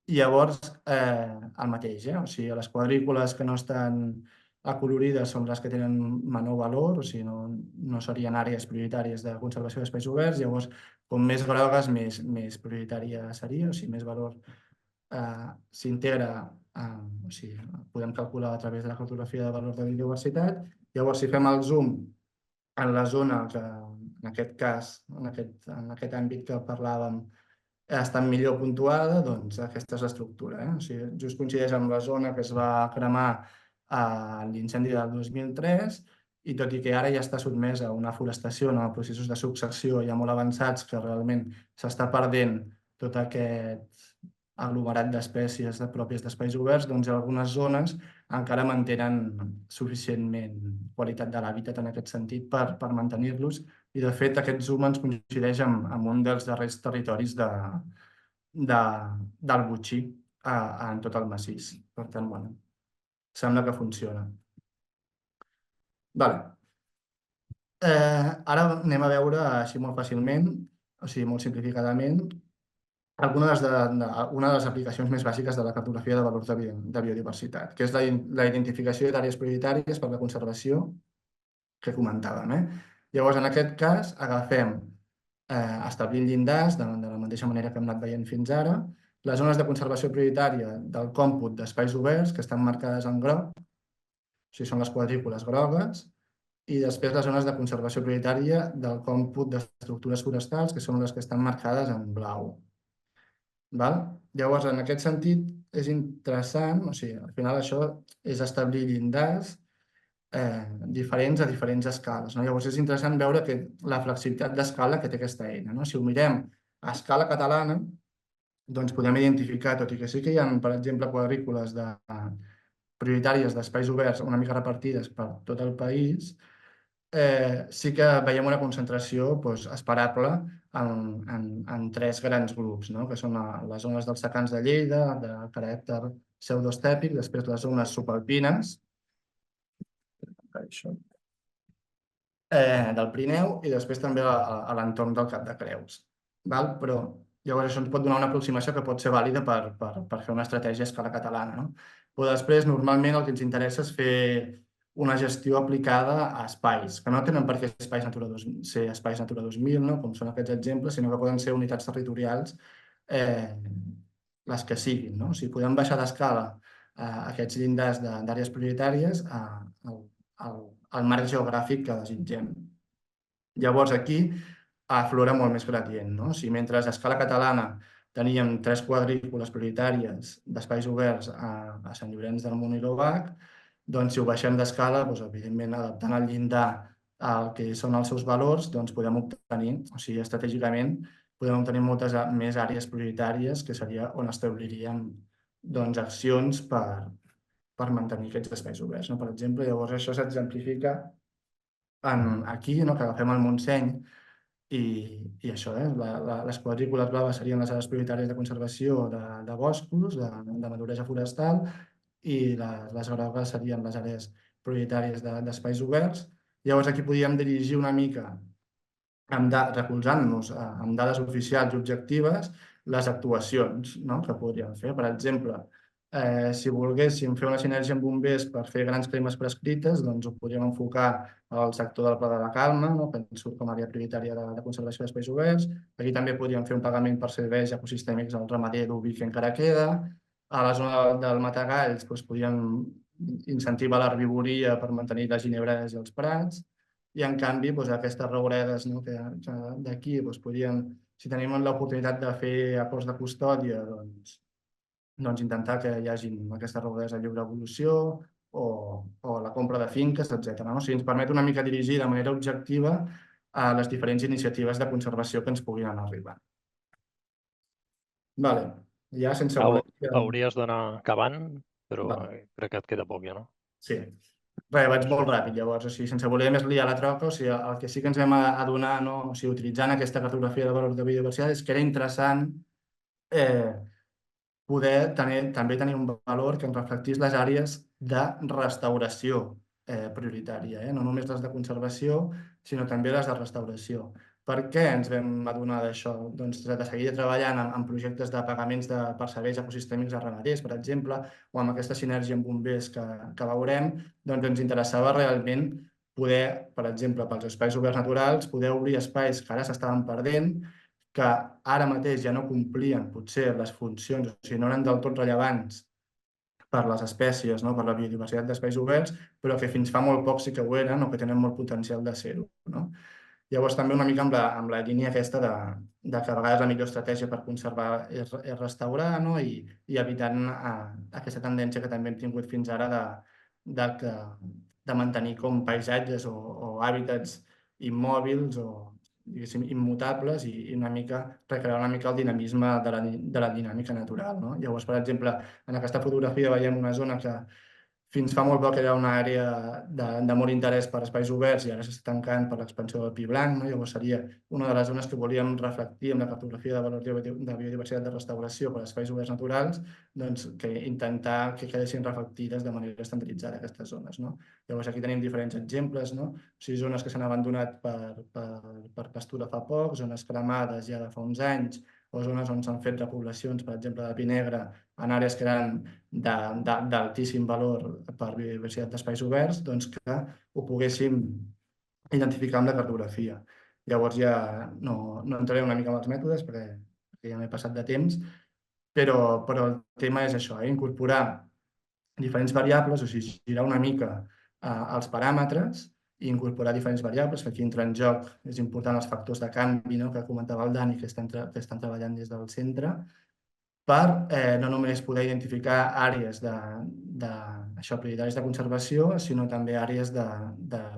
I llavors, el mateix, o sigui, les quadrícules que no estan acolorides són les que tenen menor valor, o sigui, no serien àrees prioritàries de conservació d'espais oberts, llavors, com més grogues, més prioritària seria, o sigui, més valor s'integra, o sigui, podem calcular a través de la cartografia de valor de biodiversitat. Llavors, si fem el zoom en la zona que, en aquest cas, en aquest àmbit que parlàvem, està millor puntuada, doncs aquesta és l'estructura. O sigui, just coincideix amb la zona que es va cremar a l'incendi del 2003 i tot i que ara ja està sotmesa a una forestació en processos de successió ja molt avançats que realment s'està perdent tot aquest aglomerat d'espècies pròpies d'espais oberts, doncs algunes zones encara mantenen suficientment qualitat de l'hàbitat en aquest sentit per mantenir-los. I, de fet, aquest zoom ens coincideix amb un dels darrers territoris del botxí en tot el massís. Per tant, bueno, sembla que funciona. Ara anem a veure així molt fàcilment, o sigui, molt simplificadament, una de les aplicacions més bàsiques de la cartografia de valors de biodiversitat, que és la identificació d'àrees prioritàries per a la conservació que comentàvem. Llavors, en aquest cas, agafem, establint llindars, de la mateixa manera que hem anat veient fins ara, les zones de conservació prioritària del còmput d'espais oberts, que estan marcades en groc, o sigui, són les quadrícules grogues, i després les zones de conservació prioritària del còmput d'estructures forestals, que són les que estan marcades en blau. Llavors, en aquest sentit, és interessant, o sigui, al final això és establir llindars diferents a diferents escales. Llavors, és interessant veure la flexibilitat d'escala que té aquesta eina. Si ho mirem a escala catalana, doncs podem identificar, tot i que sí que hi ha, per exemple, quadrícules prioritàries d'espais oberts una mica repartides per tot el país, sí que veiem una concentració esperable en tres grans grups, que són les zones dels secans de Lleida, de caràcter pseudoestèpic, després les zones subalpines del Pirineu i després també a l'entorn del Cap de Creus. Però llavors això ens pot donar una aproximació que pot ser vàlida per fer una estratègia a escala catalana. Però després, normalment, el que ens interessa és fer una gestió aplicada a espais, que no tenen per què ser espais Natura 2000, com són aquests exemples, sinó que poden ser unitats territorials les que siguin. O sigui, podem baixar d'escala aquests llindars d'àrees prioritàries al marc geogràfic que desitgem. Llavors, aquí aflora molt més gradient. O sigui, mentre a escala catalana teníem 3 quadrícules prioritàries d'espais oberts a Sant Llorenç del Munt i l'Obac, doncs si ho baixem d'escala, evidentment adaptant el llindar al que són els seus valors, doncs podem obtenir, o sigui, estratègicament, podem obtenir moltes més àrees prioritàries, que seria on establiríem accions per mantenir aquests espais oberts. Per exemple, llavors això s'exemplifica aquí, que agafem el Montseny, i això, les quadrícules blaves serien les àrees prioritàries de conservació de boscos, de maduresa forestal, i les grogues serien les àrees prioritàries d'espais oberts. Llavors aquí podíem dirigir una mica, recolzant-nos amb dades oficials i objectives, les actuacions que podríem fer. Per exemple, si volguéssim fer una sinergia amb bombers per fer grans cremes prescrites, doncs ho podríem enfocar al sector del Pla de la Calma, no? Penso com a àrea prioritària de conservació d'espais oberts. Aquí també podríem fer un pagament per serveis ecosistèmics al ramader d'Ubi, que encara queda. A la zona del Matagalls podríem incentivar l'herbivoria per mantenir les ginebres i els prats. I en canvi, aquestes rouredes d'aquí, podríem, si tenim l'oportunitat de fer acords de custòdia, doncs intentar que hi hagi aquestes rouredes de lliure evolució o la compra de finques, etc. O sigui, ens permet una mica dirigir de manera objectiva a les diferents iniciatives de conservació que ens puguin anar arribant. Vale. Ja sense voler... Hauries d'anar acabant, però crec que et queda poc ja, no? Sí. Res, vaig molt ràpid, llavors, o sigui, sense voler més liar la troca, o sigui, el que sí que ens vam adonar, no? O sigui, utilitzant aquesta cartografia de valor de biodiversitat, és que era interessant poder també tenir un valor que ens reflectís les àrees de restauració prioritària, no només les de conservació, sinó també les de restauració. Per què ens vam adonar d'això? Doncs de seguir treballant en projectes de pagaments per serveis ecosistèmics a ramaders, per exemple, o amb aquesta sinergia amb bombers que veurem, doncs ens interessava realment poder, per exemple, pels espais oberts naturals, poder obrir espais que ara s'estaven perdent, que ara mateix ja no complien potser les funcions, o sigui, no eren del tot rellevants per les espècies, no? Per la biodiversitat d'espais oberts, però que fins fa molt poc sí que ho eren o que tenen molt potencial de ser-ho, no? Llavors, també una mica amb la línia aquesta de que a vegades la millor estratègia per conservar és restaurar, no? I evitant aquesta tendència que també hem tingut fins ara de mantenir com paisatges o hàbitats immòbils o diguéssim, immutables i una mica recrear una mica el dinamisme de la dinàmica natural, no? Llavors, per exemple, en aquesta fotografia veiem una zona que fins fa molt poc era una àrea de molt interès per espais oberts i ara s'està tancant per l'expansió del pi blanc, no? Llavors seria una de les zones que volíem reflectir amb la cartografia de valor de biodiversitat de restauració per espais oberts naturals, doncs que intentar que quedessin reflectides de manera estandarditzada aquestes zones, no? Llavors aquí tenim diferents exemples, no? O sigui, zones que s'han abandonat per pastura fa poc, zones cremades ja de fa uns anys, o zones on s'han fet repoblacions, per exemple, de pi negre, en àrees que eren d'altíssim valor per biodiversitat d'espais oberts, doncs que ho poguéssim identificar amb la cartografia. Llavors ja no entraré una mica en els mètodes perquè ja m'he passat de temps, però el tema és això, incorporar diferents variables, o sigui, girar una mica els paràmetres i incorporar diferents variables, que aquí entra en joc, és important els factors de canvi, no?, que comentava el Dani, que estan treballant des del centre, per no només poder identificar àrees prioritàries de conservació, sinó també àrees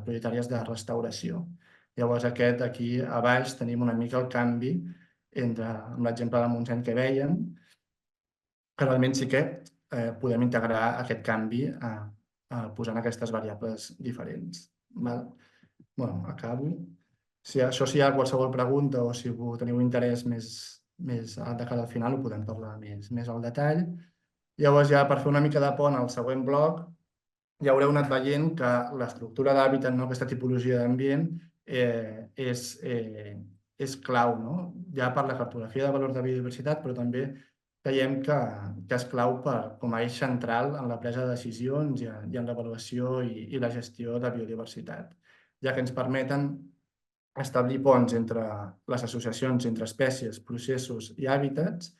prioritàries de restauració. Llavors, aquí a baix tenim una mica el canvi amb l'exemple del Montseny que vèiem, que realment sí que podem integrar aquest canvi posant aquestes variables diferents. Acabo. Si hi ha qualsevol pregunta o si teniu interès més de cara al final ho podem parlar més al detall. Llavors ja per fer una mica de pont al següent bloc ja haureu anat veient que l'estructura d'hàbitat, aquesta tipologia d'ambient és clau, ja per la cartografia de valor de biodiversitat, però també creiem que és clau com a eix central en la presa de decisions i en l'avaluació i la gestió de biodiversitat, ja que ens permeten establir ponts entre les associacions entre espècies, processos i hàbitats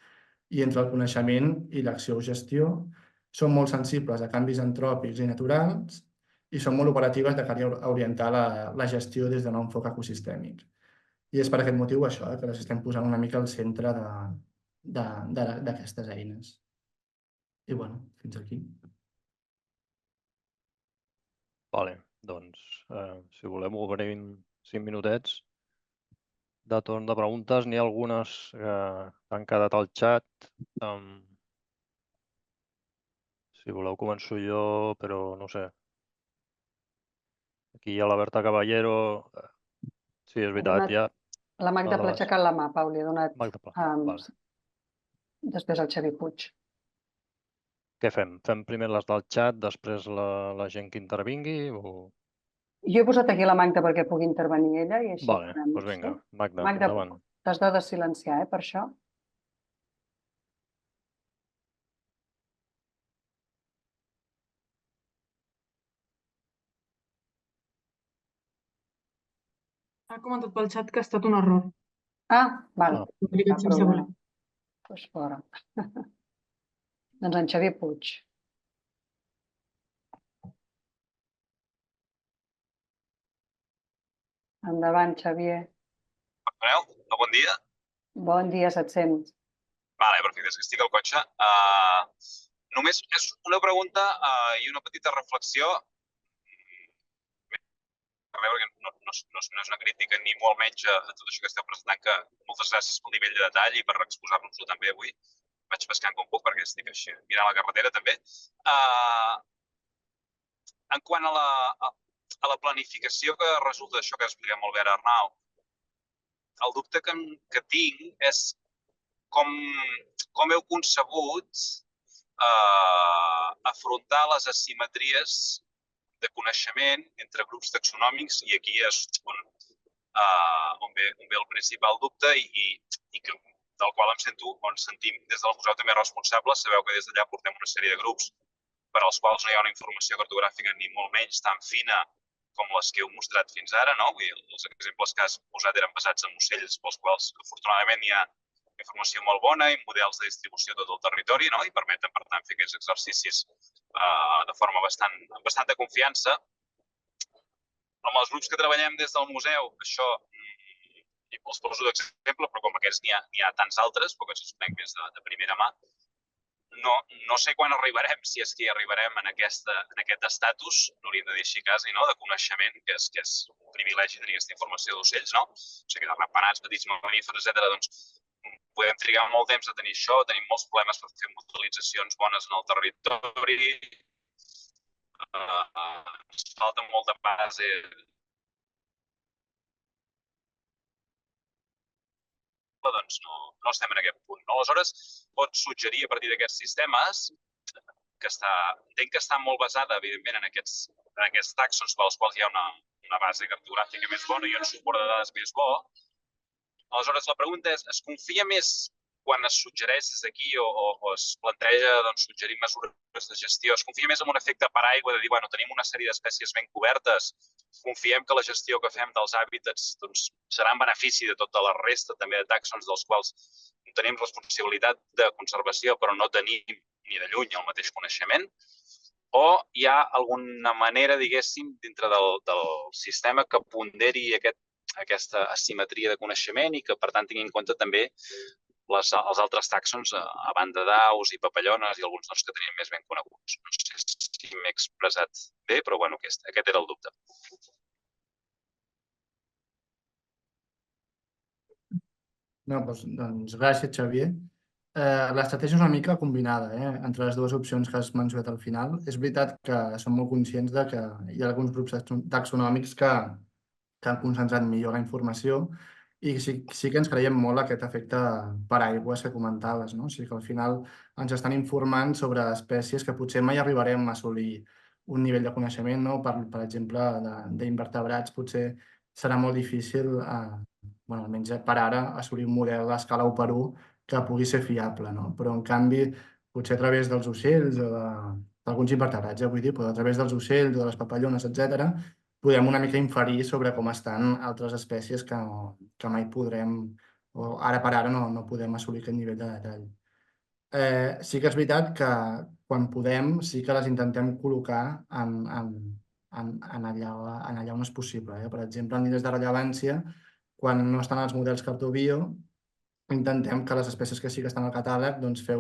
i entre el coneixement i l'acció o gestió. Són molt sensibles a canvis antròpics i naturals i són molt operatives de cara a orientar la gestió des d'un enfoc ecosistèmic. I és per aquest motiu això, que les estem posant una mica al centre d'aquestes eines. I fins aquí. Vale, doncs, si volem obrir 5 minutets de torn de preguntes. N'hi ha algunes que han quedat al xat. Si voleu començo jo, però no sé. Aquí hi ha la Berta Caballero. Sí, és veritat, ja. La Magda Pla ha aixecat la mà, Pau, li ha donat Magda Pla, després el Xavi Puig. Què fem? Fem primer les del xat, després la gent que intervingui? Jo he posat aquí la Magda perquè pugui intervenir ella i així... Vale, doncs vinga, Magda, endavant. T'has de silenciar, per això. Ha comentat pel xat que ha estat un error. Ah, val. Ho he clicat sense voler. Doncs fora. Doncs en Xavier Puig. Endavant, Xavier. Manel, bon dia. Bon dia, se't sent. Vale, perfecte, és que estic al cotxe. Només és una pregunta i una petita reflexió. Perquè no és una crítica ni molt menys a tot això que esteu presentant, que moltes gràcies pel nivell de detall i per exposar-nos-ho també avui. Vaig pescant com puc perquè estic així mirant la carretera també. En quant a la planificació que resulta d'això que explica molt bé ara Arnau, el dubte que tinc és com heu concebut afrontar les asimetries de coneixement entre grups taxonòmics, i aquí és on ve el principal dubte i del qual ens sentim des del museu també responsables. Sabeu que des d'allà portem una sèrie de grups per als quals no hi ha una informació cartogràfica ni molt menys tan fina com les que heu mostrat fins ara, no? Els exemples que has posat eren basats en ocells pels quals, afortunadament, hi ha informació molt bona i models de distribució a tot el territori, no? I permeten, per tant, fer aquests exercicis de forma amb bastanta confiança. Amb els grups que treballem des del museu, això els poso d'exemple, però com aquests n'hi ha tants altres, perquè els conec més de primera mà. No sé quan arribarem, si és que hi arribarem en aquest estatus, n'hauríem de dir així quasi, de coneixement, que és un privilegi tenir aquesta informació d'ocells, no? O sigui, de ratpenats, petits mamífers, etc. Doncs podem trigar molt temps a tenir això, tenim molts problemes per fer modelitzacions bones en el territori, ens falta molta base. Doncs no estem en aquest punt. Aleshores, pots suggerir a partir d'aquests sistemes, que entenc que està molt basada, evidentment, en aquests tàxons pels quals hi ha una base cartogràfica més bona i un suport de dades més bo. Aleshores, la pregunta és, es confia més quan es suggereix des d'aquí o es planteja suggerir mesures de gestió, es confia més en un efecte paraigua de dir, bueno, tenim una sèrie d'espècies ben cobertes, confiem que la gestió que fem dels hàbitats serà en benefici de tota la resta també de tàxons dels quals tenim responsabilitat de conservació, però no tenim ni de lluny el mateix coneixement, o hi ha alguna manera, diguéssim, dintre del sistema que ponderi aquesta asimetria de coneixement i que, per tant, tingui en compte també els altres tàxons, a banda d'aus i papallones i alguns que tenim més ben coneguts. No sé si m'he expressat bé, però bueno, aquest era el dubte. No, doncs gràcies, Xavier. L'estratègia és una mica combinada entre les dues opcions que has mencionat al final. És veritat que som molt conscients que hi ha alguns grups taxonòmics que han concentrat millor la informació i sí que ens creiem molt aquest efecte paraigües que comentaves, no? O sigui que al final ens estan informant sobre espècies que potser mai arribarem a assolir un nivell de coneixement, no? Per exemple, d'invertebrats potser serà molt difícil, almenys per ara, assolir un model a escala 1 per 1 que pugui ser fiable, no? Però en canvi, potser a través dels ocells o d'alguns invertebrats, vull dir, però a través dels ocells o de les papallones, etc., podem una mica inferir sobre com estan altres espècies que mai podrem, o ara per ara no podem assolir aquest nivell de detall. Sí que és veritat que quan podem sí que les intentem col·locar en allà on és possible. Per exemple, en línies de rellevància, quan no estan els models Cartobio, intentem que les espècies que sí que estan al catàleg fer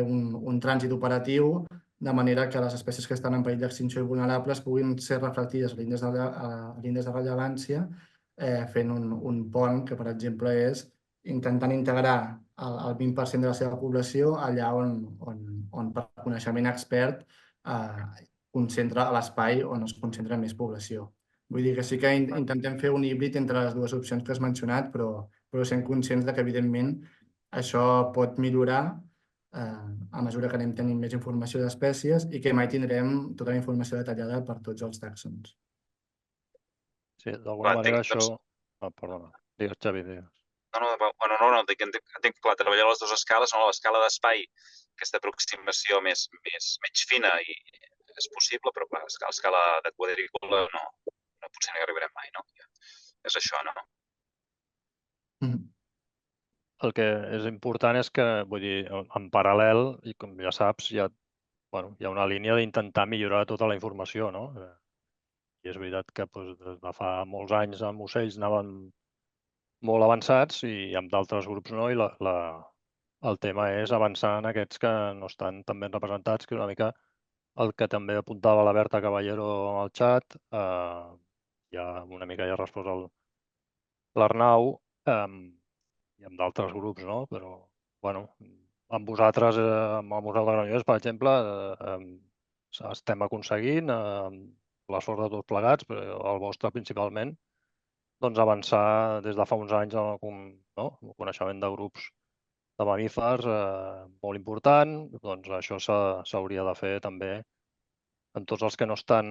un trànsit operatiu de manera que les espècies que estan en perill d'extinció i vulnerables puguin ser reflectides a l'índex de rellevància fent un pont que, per exemple, és intentant integrar el 20% de la seva població allà on per coneixement expert concentra l'espai on es concentra més població. Vull dir que sí que intentem fer un híbrid entre les dues opcions que has mencionat, però sent conscients que, evidentment, això pot millorar a mesura que anem tenint més informació d'espècies i que mai tindrem tota la informació detallada per tots els tàxons. Sí, d'alguna manera això... Perdona, digues, Xavi, digues. No, entenc clar, treballar a les dues escales, l'escala d'espai, aquesta aproximació menys fina i és possible, però clar, a escala de quadrícula no potser no hi arribarem mai, no? És això, no? El que és important és que, vull dir, en paral·lel, i com ja saps, hi ha una línia d'intentar millorar tota la informació, no? I és veritat que des de fa molts anys amb ocells anaven molt avançats i amb d'altres grups no, i el tema és avançar en aquests que no estan tan ben representats, que una mica el que també apuntava la Berta Caballero al xat, ja una mica ja ha respost l'Arnau, i amb d'altres grups, no? Però, bueno, amb vosaltres, amb el Museu de Granollers, per exemple, estem aconseguint, l'esforç de tots plegats, però el vostre principalment, doncs avançar des de fa uns anys en el coneixement de grups de mamífers molt important, doncs això s'hauria de fer també en tots els que no estan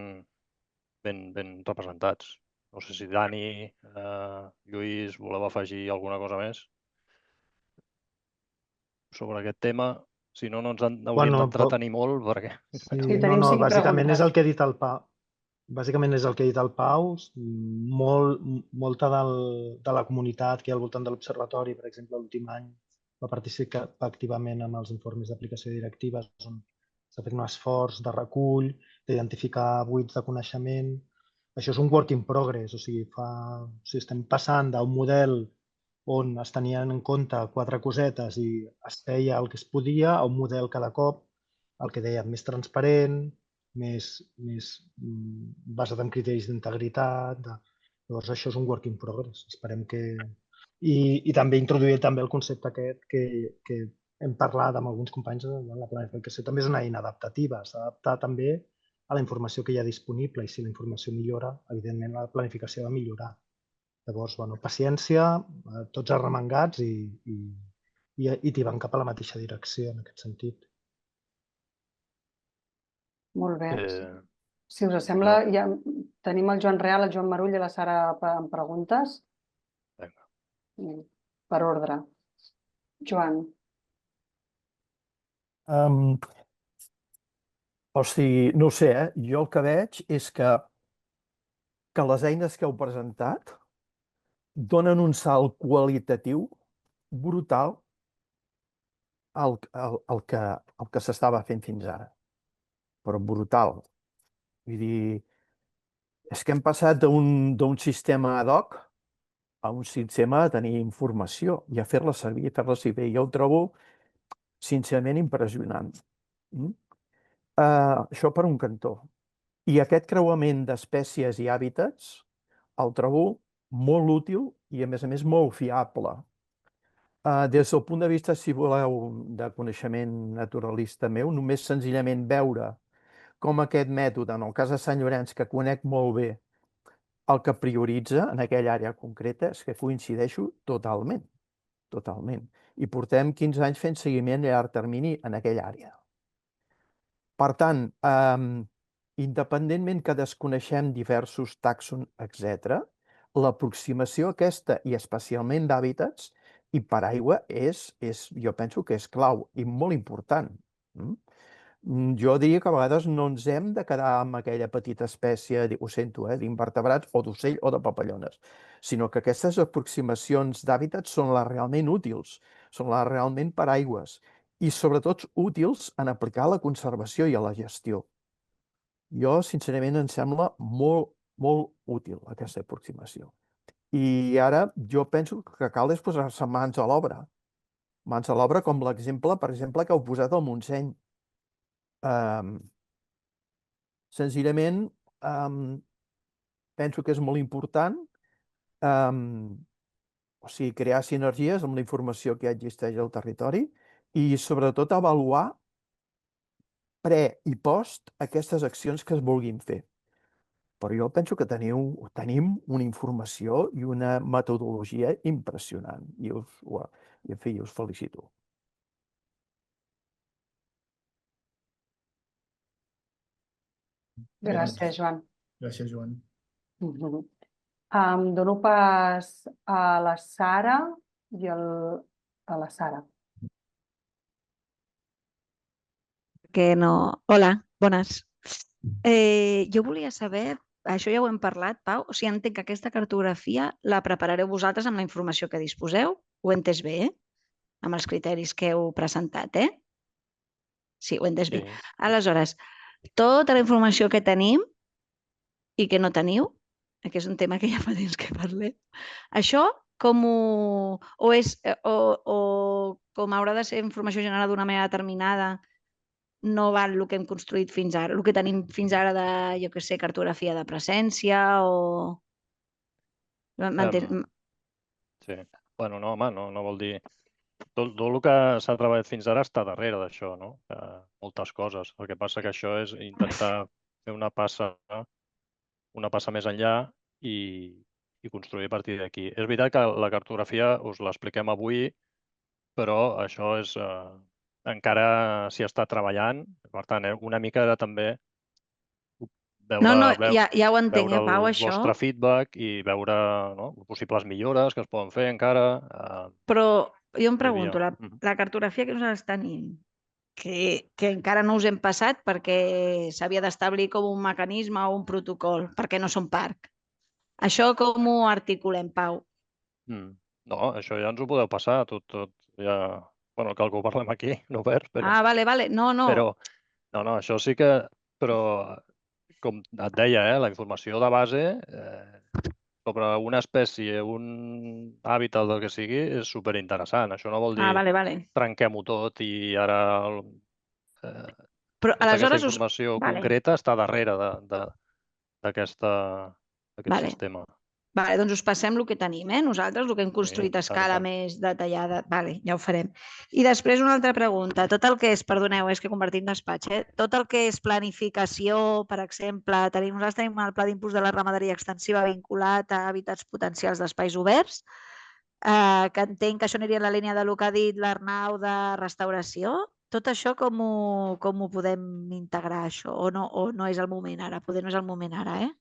ben representats. No sé si Dani, Lluís, voleu afegir alguna cosa més sobre aquest tema. Si no, no ens hauríem d'entretenir molt perquè... Sí, bàsicament és el que ha dit el Pau. Bàsicament és el que ha dit el Pau. Molta de la comunitat que hi ha al voltant de l'observatori, per exemple, l'últim any va participar activament en els informes d'aplicació directiva, on s'ha fet un esforç de recull, d'identificar buits de coneixement. Això és un work in progress, o sigui, estem passant d'un model on es tenien en compte 4 cosetes i es feia el que es podia, a un model cada cop, el que deia, més transparent, més basat en criteris d'integritat. Llavors, això és un work in progress. Esperem que... I també introduir també el concepte aquest que hem parlat amb alguns companys de la planificació. També és una eina adaptativa. S'ha d'adaptar també a la informació que hi ha disponible i si la informació millora, evidentment la planificació ha de millorar. Llavors, paciència, tots arremangats i tibant cap a la mateixa direcció en aquest sentit. Molt bé. Si us sembla, ja tenim el Joan Real, el Joan Marull i la Sara amb preguntes. Per ordre. Joan. O sigui, no ho sé, jo el que veig és que les eines que heu presentat donen un salt qualitatiu brutal al que s'estava fent fins ara. Però brutal. Vull dir, és que hem passat d'un sistema ad hoc a un sistema de tenir informació i a fer-la servir, fer-la servir. Jo ho trobo, sincerament, impressionant. Això per un cantó. I aquest creuament d'espècies i hàbitats el trobo molt útil i, a més, molt fiable. Des del punt de vista, si voleu, de coneixement naturalista meu, només senzillament veure com aquest mètode, en el cas de Sant Llorenç, que conec molt bé, el que prioritza en aquella àrea concreta, és que coincideixo totalment. Totalment. I portem 15 anys fent seguiment a llarg termini en aquella àrea. Per tant, independentment que desconeixem diversos tàxons, etc., l'aproximació aquesta, i especialment d'hàbitats i paraigua, jo penso que és clau i molt important. Jo diria que a vegades no ens hem de quedar amb aquella petita espècie, ho sento, d'invertebrats o d'ocell o de papallones, sinó que aquestes aproximacions d'hàbitats són les realment útils, són les realment paraigües i sobretot útils en aplicar la conservació i a la gestió. Jo, sincerament, em sembla molt, molt útil aquesta aproximació. I ara jo penso que cal és posar-se mans a l'obra. Mans a l'obra com l'exemple, per exemple, que heu posat al Montseny. Senzillament, penso que és molt important crear sinergies amb la informació que ja existeix al territori i, sobretot, avaluar pre i post aquestes accions que es vulguin fer. Però jo penso que tenim una informació i una metodologia impressionant i, en fi, us felicito. Gràcies, Joan. Gràcies, Joan. Dono pas a la Sara i a la Sara. Que no... Hola, bones. Jo volia saber això ja ho hem parlat, Pau. O sigui, entenc que aquesta cartografia la preparareu vosaltres amb la informació que disposeu. Ho he entès bé, amb els criteris que heu presentat, Sí, ho he entès bé. Aleshores, tota la informació que tenim i que no teniu, que és un tema que ja fa temps que parlem, això com ho... o com haurà de ser informació generada d'una manera determinada, no val el que hem construït fins ara, el que tenim fins ara de, jo què sé, cartografia de presència o... Sí. Bueno, no, home, no vol dir... Tot el que s'ha treballat fins ara està darrere d'això, no? Moltes coses. El que passa que això és intentar fer una passa més enllà i construir a partir d'aquí. És veritat que la cartografia us l'expliquem avui, però això és... encara s'hi està treballant. Per tant, una mica era també veure, ja ho entenc, Pau, el això. vostre feedback i veure possibles millores que es poden fer encara. Però jo em pregunto, la cartografia que nosaltres tenim, que encara no us hem passat perquè s'havia d'establir com un mecanisme o un protocol, perquè no som parc. Això com ho articulem, Pau? No, això ja ens ho podeu passar, tot ja... Bueno, cal que ho parlem aquí, no obert, però... Vale, no. Però, no, això sí que... Però, com et deia, la informació de base sobre una espècie, un hàbitat, el que sigui, és superinteressant. Això no vol dir trenquem-ho tot i ara... Però aquesta informació concreta està darrere d'aquest sistema. Vale, doncs us passem el que tenim, nosaltres, el que hem construït a escala més detallada. Vale, ja ho farem. I després una altra pregunta. Tot el que és, perdoneu, és que he convertit en despatx, tot el que és planificació, per exemple, nosaltres tenim el pla d'impuls de la ramaderia extensiva vinculat a hàbitats potencials d'espais oberts, que entenc que això aniria en la línia del que ha dit l'Arnau de restauració. Tot això com ho podem integrar, això? O no és el moment ara? Poder no és el moment ara,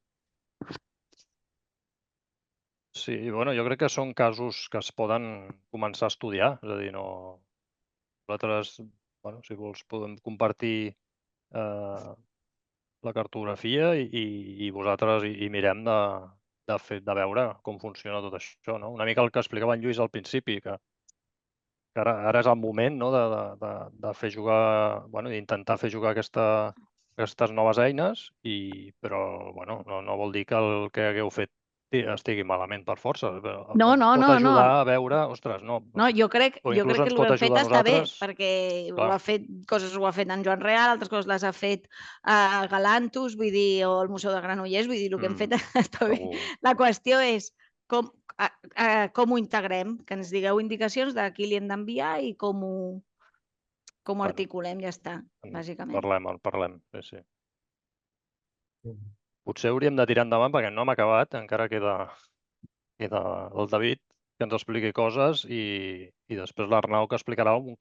Sí, bueno, jo crec que són casos que es poden començar a estudiar. És a dir, nosaltres, si vols, podem compartir la cartografia i vosaltres hi mirem de veure com funciona tot això. Una mica el que explicava en Lluís al principi, que ara és el moment de fer jugar, d'intentar fer jugar aquestes noves eines, però no vol dir que el que hagueu fet estigui malament per força. No. Pot ajudar a veure, ostres, no. No, jo crec que el que hem fet està bé, perquè ho ha fet en Joan Real, altres coses les ha fet a Galantus, vull dir, o al Museu de Granollers, vull dir, el que hem fet està bé. La qüestió és com ho integrem, que ens digueu indicacions de qui li hem d'enviar i com ho articulem, ja està, bàsicament. Parlem, sí. Potser hauríem de tirar endavant perquè no hem acabat, encara queda el David que ens expliqui coses i després l'Arnau que explicarà un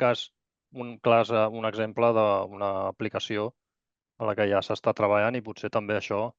exemple d'una aplicació a la que ja s'està treballant i potser també això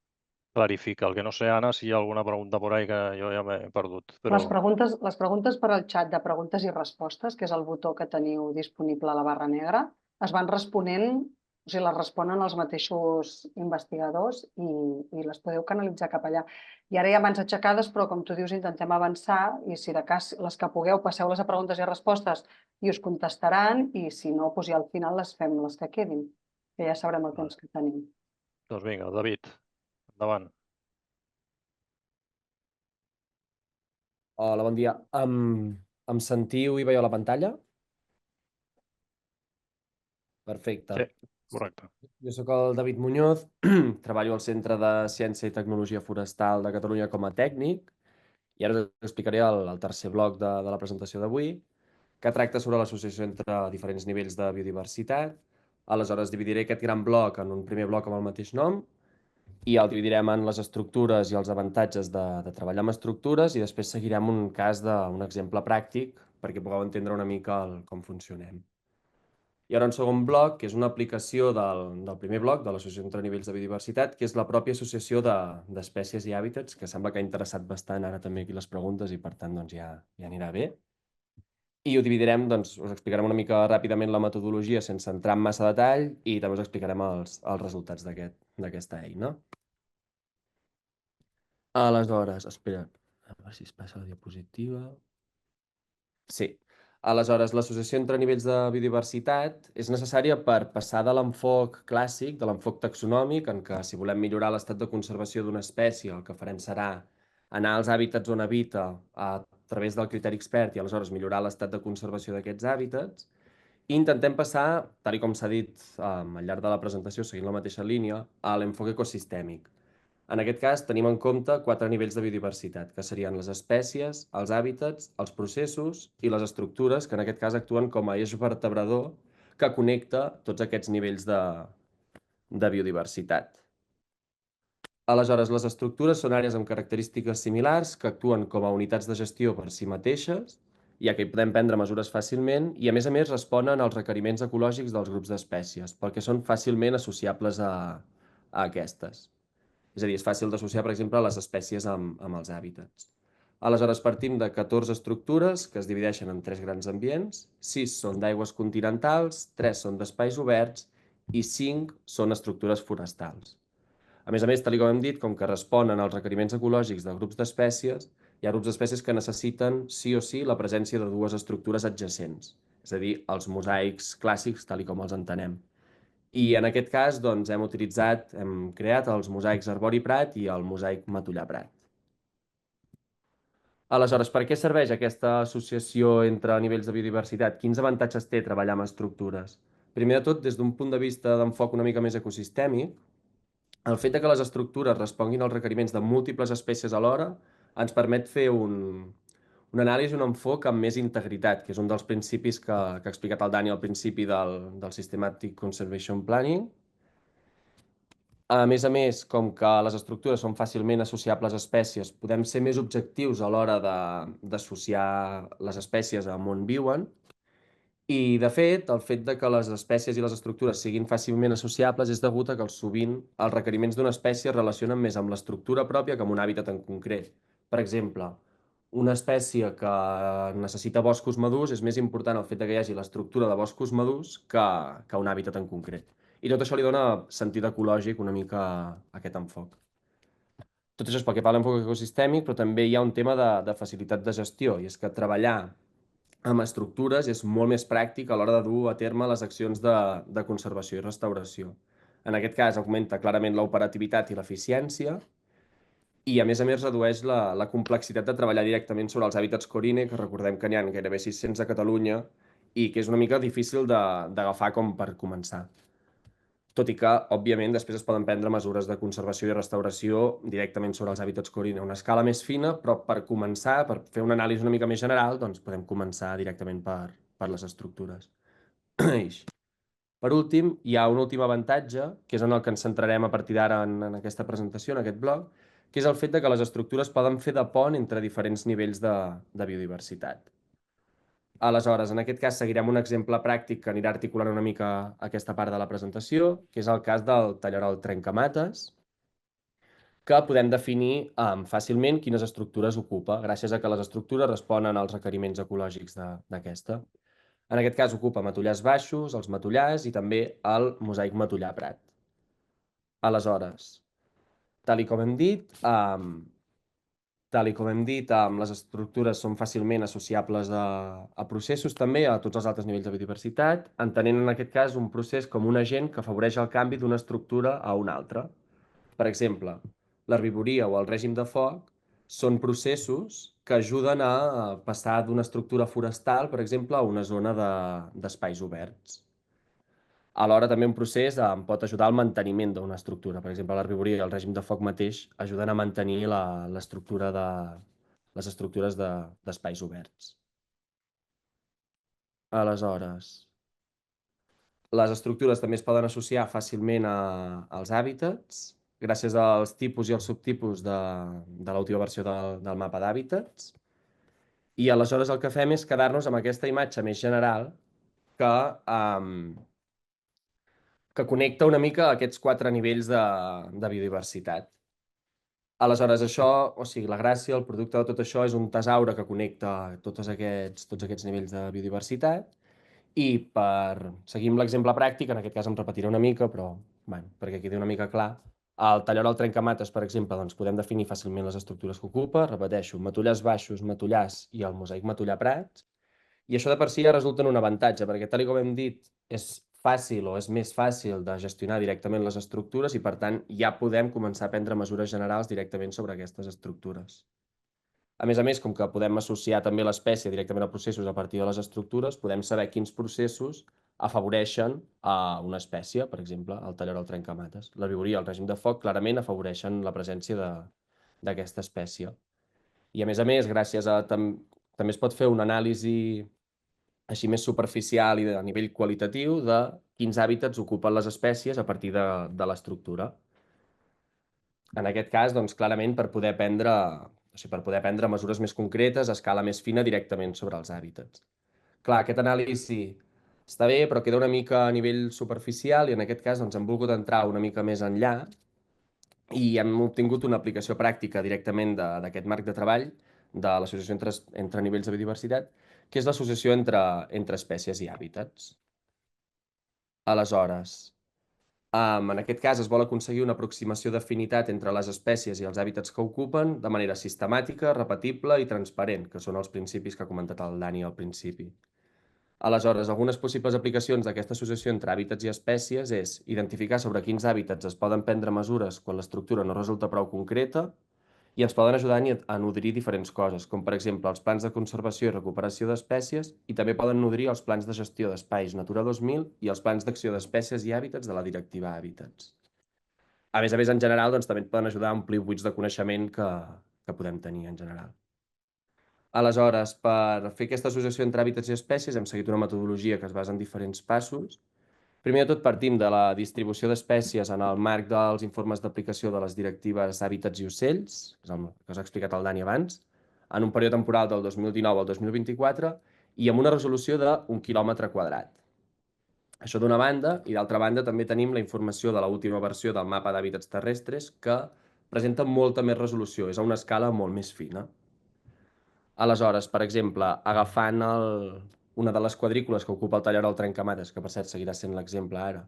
clarifica. El que no sé, Anna, si hi ha alguna pregunta por ahí que jo ja m'he perdut. Les preguntes per al xat de preguntes i respostes, que és el botó que teniu disponible a la barra negra, es van responent, o sigui, les responen els mateixos investigadors i les podeu canalitzar cap allà. I ara hi ha mans aixecades, però com tu dius, intentem avançar i si de cas les que pugueu passeu-les a preguntes i respostes i us contestaran i si no, ja al final les fem les que quedin, que ja sabrem el temps que tenim. Doncs vinga, David, endavant. Hola, bon dia. Em sentiu i veieu la pantalla? Perfecte. Sí, correcte. Jo sóc el David Muñoz, treballo al Centre de Ciència i Tecnologia Forestal de Catalunya com a tècnic i ara us explicaré el tercer bloc de la presentació d'avui, que tracta sobre l'associació entre diferents nivells de biodiversitat. Aleshores, dividiré aquest gran bloc en un primer bloc amb el mateix nom i el dividirem en les estructures i els avantatges de treballar amb estructures i després seguirem un cas d'un exemple pràctic perquè pugueu entendre una mica com funcionem. Hi haurà un segon bloc, que és una aplicació del primer bloc, de l'associació entre nivells de biodiversitat, que és la pròpia associació d'espècies i hàbitats, que sembla que ha interessat bastant ara també aquí les preguntes i per tant ja anirà bé. I ho dividirem, us explicarem una mica ràpidament la metodologia sense entrar en massa detall i també us explicarem els resultats d'aquesta eina. Aleshores, espera, a veure si es passa la diapositiva. Sí. Aleshores, l'associació entre nivells de biodiversitat és necessària per passar de l'enfoc clàssic, de l'enfoc taxonòmic, en què si volem millorar l'estat de conservació d'una espècie, el que farem serà anar als hàbitats on habita a través del criteri expert i aleshores millorar l'estat de conservació d'aquests hàbitats, i intentem passar, tal com s'ha dit al llarg de la presentació, seguint la mateixa línia, a l'enfoc ecosistèmic. En aquest cas, tenim en compte 4 nivells de biodiversitat, que serien les espècies, els hàbitats, els processos i les estructures, que en aquest cas actuen com a eix vertebrador que connecta tots aquests nivells de biodiversitat. Aleshores, les estructures són àrees amb característiques similars que actuen com a unitats de gestió per si mateixes, ja que hi podem prendre mesures fàcilment i, a més, responen als requeriments ecològics dels grups d'espècies, perquè són fàcilment associables a aquestes. És a dir, és fàcil d'associar, per exemple, les espècies amb els hàbitats. Aleshores, partim de 14 estructures que es divideixen en 3 grans ambients, 6 són d'aigües continentals, 3 són d'espais oberts i 5 són estructures forestals. A més, tal com hem dit, com que responen als requeriments ecològics de grups d'espècies, hi ha grups d'espècies que necessiten sí o sí la presència de 2 estructures adjacents, és a dir, els mosaics clàssics, tal com els entenem. I en aquest cas doncs, hem creat els mosaics arbori-prat i el mosaic matollar-prat. Aleshores, per què serveix aquesta associació entre nivells de biodiversitat? Quins avantatges té treballar amb estructures? Primer de tot, des d'un punt de vista d'enfoc una mica més ecosistèmic, el fet que les estructures responguin als requeriments de múltiples espècies alhora ens permet fer una anàlisi, un enfoc amb més integritat, que és un dels principis que ha explicat el Dani al principi del Systematic Conservation Planning. A més, com que les estructures són fàcilment associables a espècies, podem ser més objectius a l'hora d'associar les espècies a on viuen. I, de fet, el fet que les espècies i les estructures siguin fàcilment associables és degut a que sovint els requeriments d'una espècie es relacionen més amb l'estructura pròpia que amb un hàbitat en concret. Per exemple, una espècie que necessita boscos madurs és més important el fet que hi hagi l'estructura de boscos madurs que un hàbitat en concret. I tot això li dona sentit ecològic una mica a aquest enfoc. Tot això és pel que fa a l'enfoc ecosistèmic, però també hi ha un tema de facilitat de gestió, i és que treballar amb estructures és molt més pràctic a l'hora de dur a terme les accions de conservació i restauració. En aquest cas, augmenta clarament l'operativitat i l'eficiència, i a més redueix la complexitat de treballar directament sobre els hàbitats Corine, que recordem que n'hi ha gairebé 600 a Catalunya, i que és una mica difícil d'agafar com per començar. Tot i que, òbviament, després es poden prendre mesures de conservació i restauració directament sobre els hàbitats Corine a una escala més fina, però per començar, per fer una anàlisi una mica més general, doncs podem començar directament per les estructures. Per últim, hi ha un últim avantatge, que és en el que ens centrarem a partir d'ara en aquesta presentació, en aquest bloc, que és el fet que les estructures poden fer de pont entre diferents nivells de biodiversitat. Aleshores, en aquest cas, seguirem un exemple pràctic que anirà articulant una mica aquesta part de la presentació, que és el cas del tallarol trencamates, que podem definir fàcilment quines estructures ocupa, gràcies a que les estructures responen als requeriments ecològics d'aquesta. En aquest cas, ocupa matollars baixos, els matollars i també el mosaic matollar-prat. Aleshores, tal com hem dit, les estructures són fàcilment associables a processos també, a tots els altres nivells de biodiversitat, entenent en aquest cas un procés com un agent que afavoreix el canvi d'una estructura a una altra. Per exemple, l'herbivoria o el règim de foc són processos que ajuden a passar d'una estructura forestal, per exemple, a una zona d'espais oberts. Alhora, també un procés pot ajudar al manteniment d'una estructura. Per exemple, l'herbivoria i el règim de foc mateix ajuden a mantenir l'estructura les estructures d'espais oberts. Aleshores, les estructures també es poden associar fàcilment als hàbitats, gràcies als tipus i als subtipus de l'última versió del mapa d'hàbitats. I aleshores el que fem és quedar-nos amb aquesta imatge més general que connecta una mica aquests 4 nivells de biodiversitat. Aleshores, això, o sigui, la gràcia, el producte de tot això és un tesaure que connecta tots aquests nivells de biodiversitat, i per seguir amb l'exemple pràctic, en aquest cas em repetiré una mica, però perquè quedi una mica clar, Al tallarol trencamates, per exemple, doncs podem definir fàcilment les estructures que ocupa, repeteixo, matollars baixos, matollars i el mosaic matollar prats, i això de per si ja resulta un avantatge, perquè tal com hem dit, és fàcil o és més fàcil de gestionar directament les estructures i, per tant, ja podem començar a prendre mesures generals directament sobre aquestes estructures. A més, com que podem associar també l'espècie directament a processos a partir de les estructures, podem saber quins processos afavoreixen a una espècie, per exemple, el tallarol trencamates. L'herbivoria i el règim de foc clarament afavoreixen la presència d'aquesta espècie. I a més, gràcies a... també es pot fer una anàlisi així més superficial i a nivell qualitatiu de quins hàbitats ocupen les espècies a partir de l'estructura. En aquest cas, doncs, clarament per poder prendre mesures més concretes a escala més fina directament sobre els hàbitats. Clar, aquest anàlisi està bé, però queda una mica a nivell superficial i en aquest cas doncs, hem volgut entrar una mica més enllà i hem obtingut una aplicació pràctica directament d'aquest marc de treball de l'associació entre nivells de biodiversitat, que és l'associació entre espècies i hàbitats. Aleshores, en aquest cas es vol aconseguir una aproximació d'afinitat entre les espècies i els hàbitats que ocupen de manera sistemàtica, repetible i transparent, que són els principis que ha comentat el Dani al principi. Aleshores, algunes possibles aplicacions d'aquesta associació entre hàbitats i espècies és identificar sobre quins hàbitats es poden prendre mesures quan l'estructura no resulta prou concreta i ens poden ajudar a nodrir diferents coses, com per exemple els plans de conservació i recuperació d'espècies i també poden nodrir els plans de gestió d'espais Natura 2000 i els plans d'acció d'espècies i hàbitats de la Directiva Hàbitats. A més, en general, doncs, també poden ajudar a omplir buits de coneixement que podem tenir en general. Aleshores, per fer aquesta associació entre hàbitats i espècies hem seguit una metodologia que es basa en diferents passos. Primer de tot partim de la distribució d'espècies en el marc dels informes d'aplicació de les directives Hàbitats i Ocells, que és el que us ha explicat el Dani abans, en un període temporal del 2019 al 2024 i amb una resolució d'1 quilòmetre quadrat. Això d'una banda, i d'altra banda també tenim la informació de l'última versió del mapa d'hàbitats terrestres que presenta molta més resolució, és a una escala molt més fina. Aleshores, per exemple, agafant una de les quadrícules que ocupa el tallarol trencamates, que per cert seguirà sent l'exemple ara,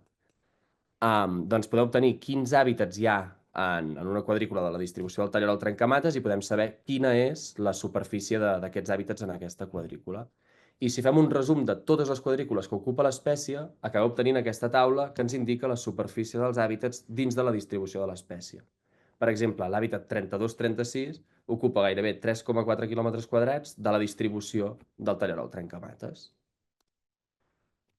doncs podeu obtenir quins hàbitats hi ha en una quadrícula de la distribució del tallarol trencamates i podem saber quina és la superfície d'aquests hàbitats en aquesta quadrícula. I si fem un resum de totes les quadrícules que ocupa l'espècie, acabeu obtenint aquesta taula que ens indica la superfície dels hàbitats dins de la distribució de l'espècie. Per exemple, l'hàbitat 32-36 ocupa gairebé 3,4 quilòmetres quadrats de la distribució del tallarol trencamates.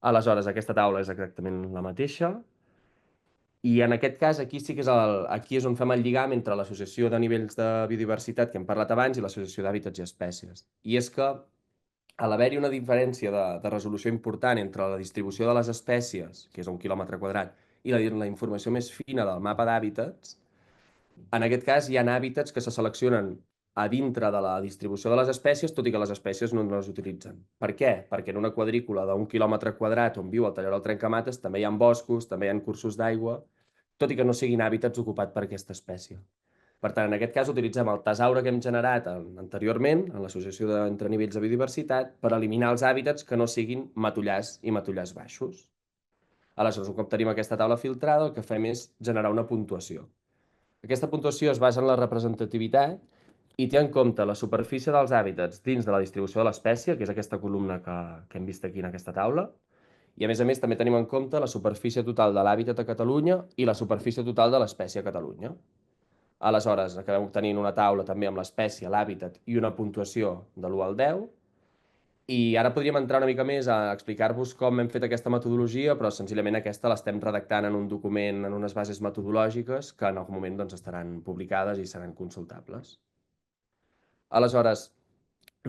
Aleshores, aquesta taula és exactament la mateixa. I en aquest cas, aquí sí que és on fem el lligam entre l'associació de nivells de biodiversitat que hem parlat abans i l'associació d'hàbitats i espècies. I és que, a l'haver-hi una diferència de resolució important entre la distribució de les espècies, que és 1 quilòmetre quadrat, i la informació més fina del mapa d'hàbitats, en aquest cas hi ha hàbitats que se seleccionen a dintre de la distribució de les espècies, tot i que les espècies no les utilitzen. Per què? Perquè en una quadrícula d'1 quilòmetre quadrat on viu el tallarol trencamates també hi ha boscos, també hi ha cursos d'aigua, tot i que no siguin hàbitats ocupats per aquesta espècie. Per tant, en aquest cas utilitzem el tesaure que hem generat anteriorment, en l'associació entre nivells de biodiversitat, per eliminar els hàbitats que no siguin matollars i matollars baixos. Aleshores, un cop tenim aquesta taula filtrada, el que fem és generar una puntuació. Aquesta puntuació es basa en la representativitat i té en compte la superfície dels hàbitats dins de la distribució de l'espècie, que és aquesta columna que hem vist aquí en aquesta taula, i a més també tenim en compte la superfície total de l'hàbitat a Catalunya i la superfície total de l'espècie a Catalunya. Aleshores, acabem obtenint una taula també amb l'espècie, l'hàbitat i una puntuació de l'1 al 10, i ara podríem entrar una mica més a explicar-vos com hem fet aquesta metodologia, però senzillament aquesta l'estem redactant en un document, en unes bases metodològiques, que en algun moment doncs, estaran publicades i seran consultables. Aleshores,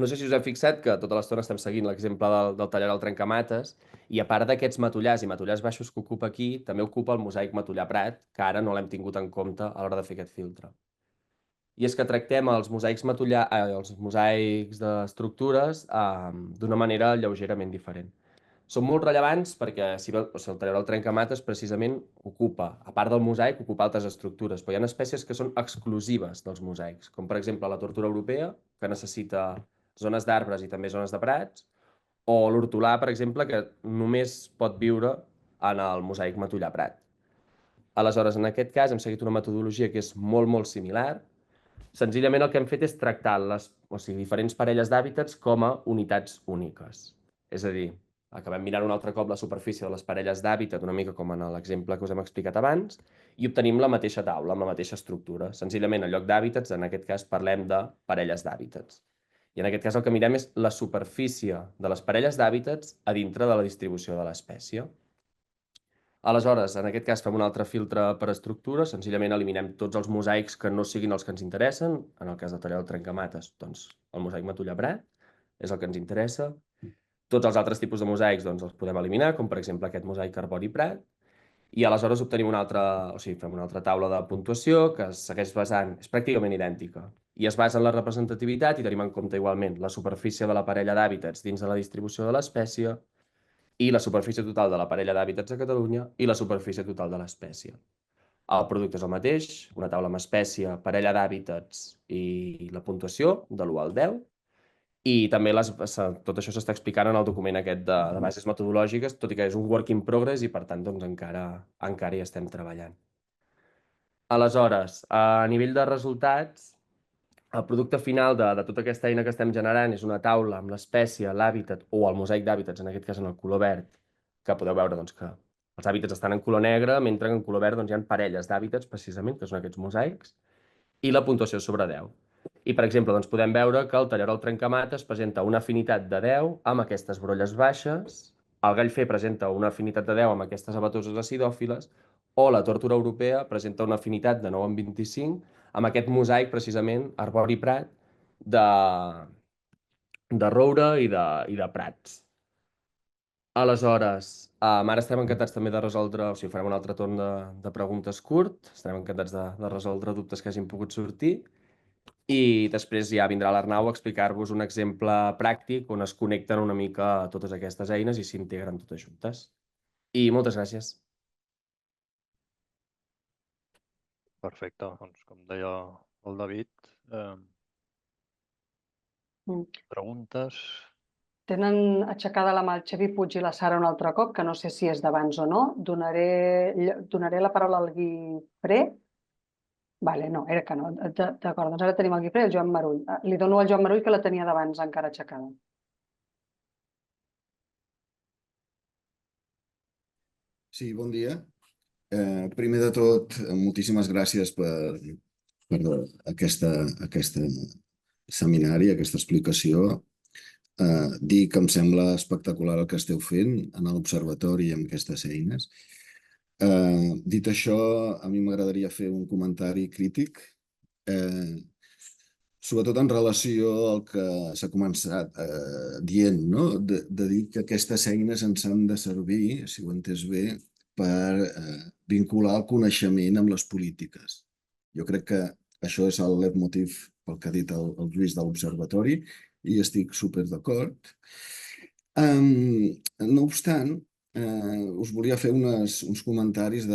no sé si us heu fixat que tota l'estona estem seguint l'exemple del tallarol trencamates, i a part d'aquests matollars i matollars baixos que ocupa aquí, també ocupa el mosaic matollar prat, que ara no l'hem tingut en compte a l'hora de fer aquest filtre. I és que tractem els mosaics d'estructures d'una manera lleugerament diferent. Són molt rellevants perquè el tallarol trencamates precisament ocupa, a part del mosaic, ocupa altres estructures, però hi ha espècies que són exclusives dels mosaics, com per exemple la tortuga europea, que necessita zones d'arbres i també zones de prats, o l'hortolà, per exemple, que només pot viure en el mosaic matollar prat. Aleshores, en aquest cas, hem seguit una metodologia que és molt, molt similar. Senzillament el que hem fet és tractar diferents parelles d'hàbitats com a unitats úniques. És a dir, acabem mirant un altre cop la superfície de les parelles d'hàbitat, una mica com en l'exemple que us hem explicat abans, i obtenim la mateixa taula, amb la mateixa estructura. Senzillament, en lloc d'hàbitats, en aquest cas parlem de parelles d'hàbitats. I en aquest cas el que mirem és la superfície de les parelles d'hàbitats a dintre de la distribució de l'espècie. Aleshores, en aquest cas fem un altre filtre per estructura, senzillament eliminem tots els mosaics que no siguin els que ens interessen. En el cas de tallar el trencamates, doncs el mosaic matollabrat és el que ens interessa. Tots els altres tipus de mosaics els podem eliminar, com per exemple aquest mosaic arbori prat, i aleshores obtenim fem una altra taula de puntuació que es segueix basant, és pràcticament idèntica, i es basa en la representativitat i tenim en compte igualment la superfície de la parella d'hàbitats dins de la distribució de l'espècie i la superfície total de la parella d'hàbitats a Catalunya i la superfície total de l'espècie. El producte és el mateix, una taula amb espècie, parella d'hàbitats i la puntuació de l'1 al 10, i també tot això s'està explicant en el document aquest de bases metodològiques, tot i que és un work in progress i per tant encara hi estem treballant. Aleshores, a nivell de resultats, el producte final de tota aquesta eina que estem generant és una taula amb l'espècie, l'hàbitat o el mosaic d'hàbitats, en aquest cas en el color verd, que podeu veure que els hàbitats estan en color negre, mentre que en color verd hi ha parelles d'hàbitats, precisament, que són aquests mosaics, i la puntuació sobre 10. I, per exemple, podem veure que el tallarol trencamates presenta una afinitat de 10 amb aquestes brolles baixes, el gallfer presenta una afinitat de 10 amb aquestes abatoses acidòfiles, o la tórtora europea presenta una afinitat de 9 amb 25 amb aquest mosaic, precisament, arbori prat, de roure i de prats. Aleshores, ara estem encantats també de resoldre, farem un altre torn de preguntes curt, estarem encantats de resoldre dubtes que hagin pogut sortir, i després ja vindrà l'Arnau a explicar-vos un exemple pràctic on es connecten una mica totes aquestes eines i s'integren totes juntes. I moltes gràcies. Perfecte. Doncs, com deia el David, preguntes? Tenen aixecada la mà el Xavi Puig i la Sara un altre cop, que no sé si és d'abans o no. Donaré la paraula al Guifré. Vale, no, era que no. D'acord, doncs ara tenim el Guifré i el Joan Marull. Li dono al Joan Marull, que la tenia d'abans encara aixecada. Sí, bon dia. Primer de tot, moltíssimes gràcies per aquesta seminari, aquesta explicació. Dir que em sembla espectacular el que esteu fent en l'observatori amb aquestes eines. Dit això, a mi m'agradaria fer un comentari crític, sobretot en relació al que s'ha començat dient, de dir que aquestes eines ens han de servir, si ho he entès bé, per vincular el coneixement amb les polítiques. Jo crec que això és el leitmotiv pel que ha dit el Lluís de l'Observatori i estic super d'acord. No obstant, us volia fer uns comentaris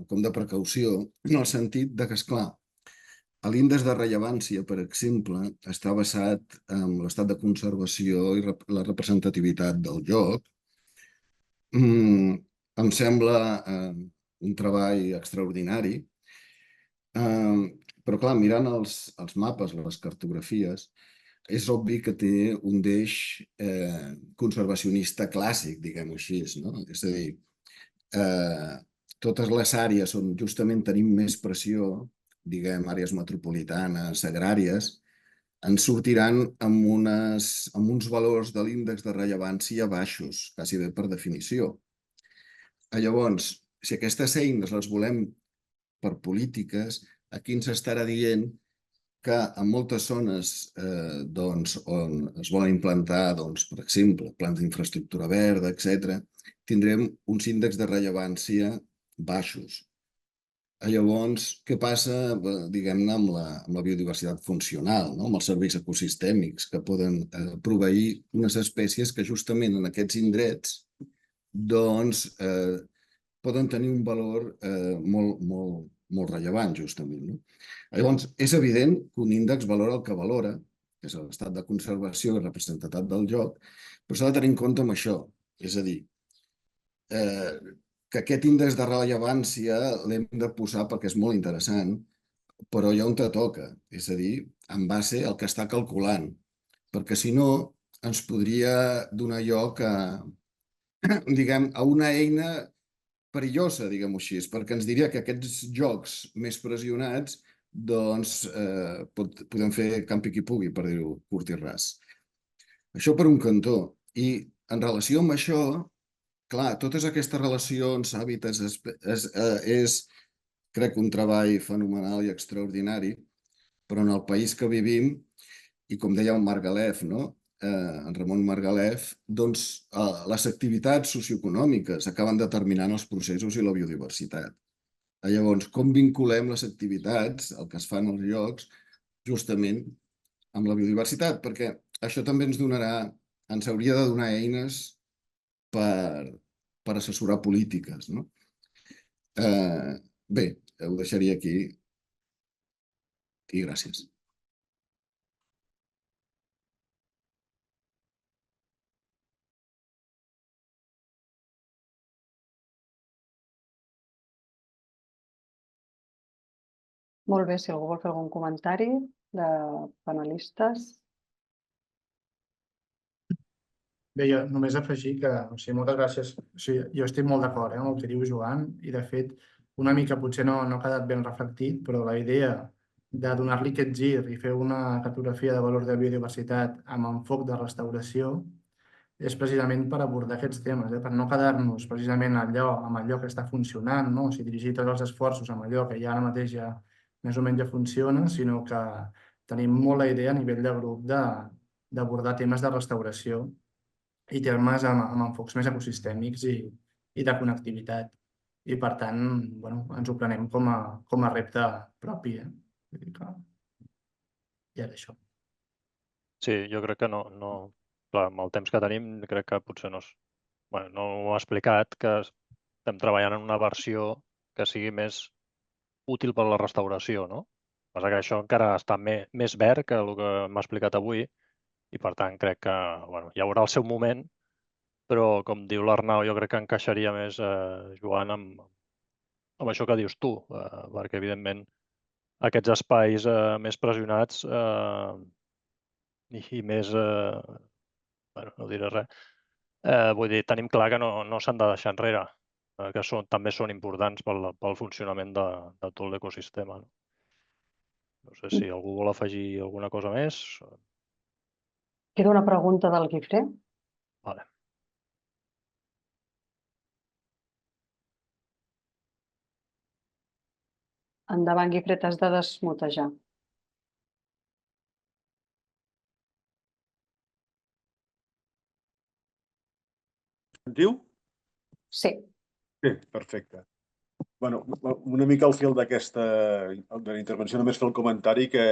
com de precaució, en el sentit que, esclar, l'índex de rellevància, per exemple, està basat en l'estat de conservació i la representativitat del lloc. Em sembla un treball extraordinari, però clar, mirant els mapes, les cartografies, és obvi que té un deix conservacionista clàssic, diguem-ho així. És a dir, totes les àrees on justament tenim més pressió, diguem, àrees metropolitanes, agràries, ens sortiran amb uns valors de l'índex de rellevància baixos, quasi bé per definició. Llavors, si aquestes eines les volem per polítiques, aquí ens estarà dient que en moltes zones on es volen implantar, per exemple, plans d'infraestructura verda, etc., tindrem uns índexs de rellevància baixos. Llavors, què passa, diguem-ne, amb la biodiversitat funcional, amb els serveis ecosistèmics que poden proveir unes espècies que justament en aquests indrets poden tenir un valor molt rellevant, justament. Llavors, és evident que un índex valora el que valora, que és l'estat de conservació i representativitat del lloc, però s'ha de tenir en compte amb això. És a dir, que aquest índex de rellevància l'hem de posar perquè és molt interessant, però hi ha on te toca, és a dir, en base al que està calculant, perquè si no ens podria donar lloc a, diguem, a una eina perillosa, diguem-ho així, perquè ens diria que aquests jocs més pressionats doncs podem fer campi qui pugui, per dir-ho curt i ras. Això per un cantó. I en relació amb això, clar, totes aquestes relacions, hàbitats, és, crec, un treball fenomenal i extraordinari, però en el país que vivim, i com deia en Margalef, no? En Ramon Margalef, doncs les activitats socioeconòmiques acaben determinant els processos i la biodiversitat. Llavors, com vinculem les activitats, el que es fan als llocs, justament amb la biodiversitat? Perquè això també ens hauria de donar eines per assessorar polítiques, no? Bé, ho deixaria aquí i gràcies. Molt bé, si algú vol fer algun comentari de panelistes. Bé, jo només afegir que, moltes gràcies. Jo estic molt d'acord amb el que diu Joan i, de fet, una mica potser no ha quedat ben reflectit, però la idea de donar-li aquest gir i fer una cartografia de valors de biodiversitat amb enfoc de restauració és precisament per abordar aquests temes, per no quedar-nos precisament amb allò que està funcionant, no? O sigui, dirigir tots els esforços amb allò que ja ara mateix ja més o menys ja funciona, sinó que tenim molt la idea a nivell de grup d'abordar temes de restauració i termes amb enfocs més ecosistèmics i de connectivitat. I, per tant, ens ho prenem com a repte propi. I ara això. Sí, jo crec que no... Clar, amb el temps que tenim, crec que potser no ho ha explicat, que estem treballant en una versió que sigui més útil per a la restauració, no? El que passa que això encara està més verd que el que m'ha explicat avui i, per tant, crec que hi haurà el seu moment, però, com diu l'Arnau, jo crec que encaixaria més, Joan, amb això que dius tu, perquè, evidentment, aquests espais més pressionats i més... no diré res. Vull dir, tenim clar que no s'han de deixar enrere, que també són importants pel funcionament de tot l'ecosistema. No sé si algú vol afegir alguna cosa més. Queda una pregunta del Guifré. Vale. Endavant, Guifré, t'has de desmutejar. Sentiu? Sí. Sí, perfecte. Bueno, una mica al fil de la intervenció, només fer el comentari que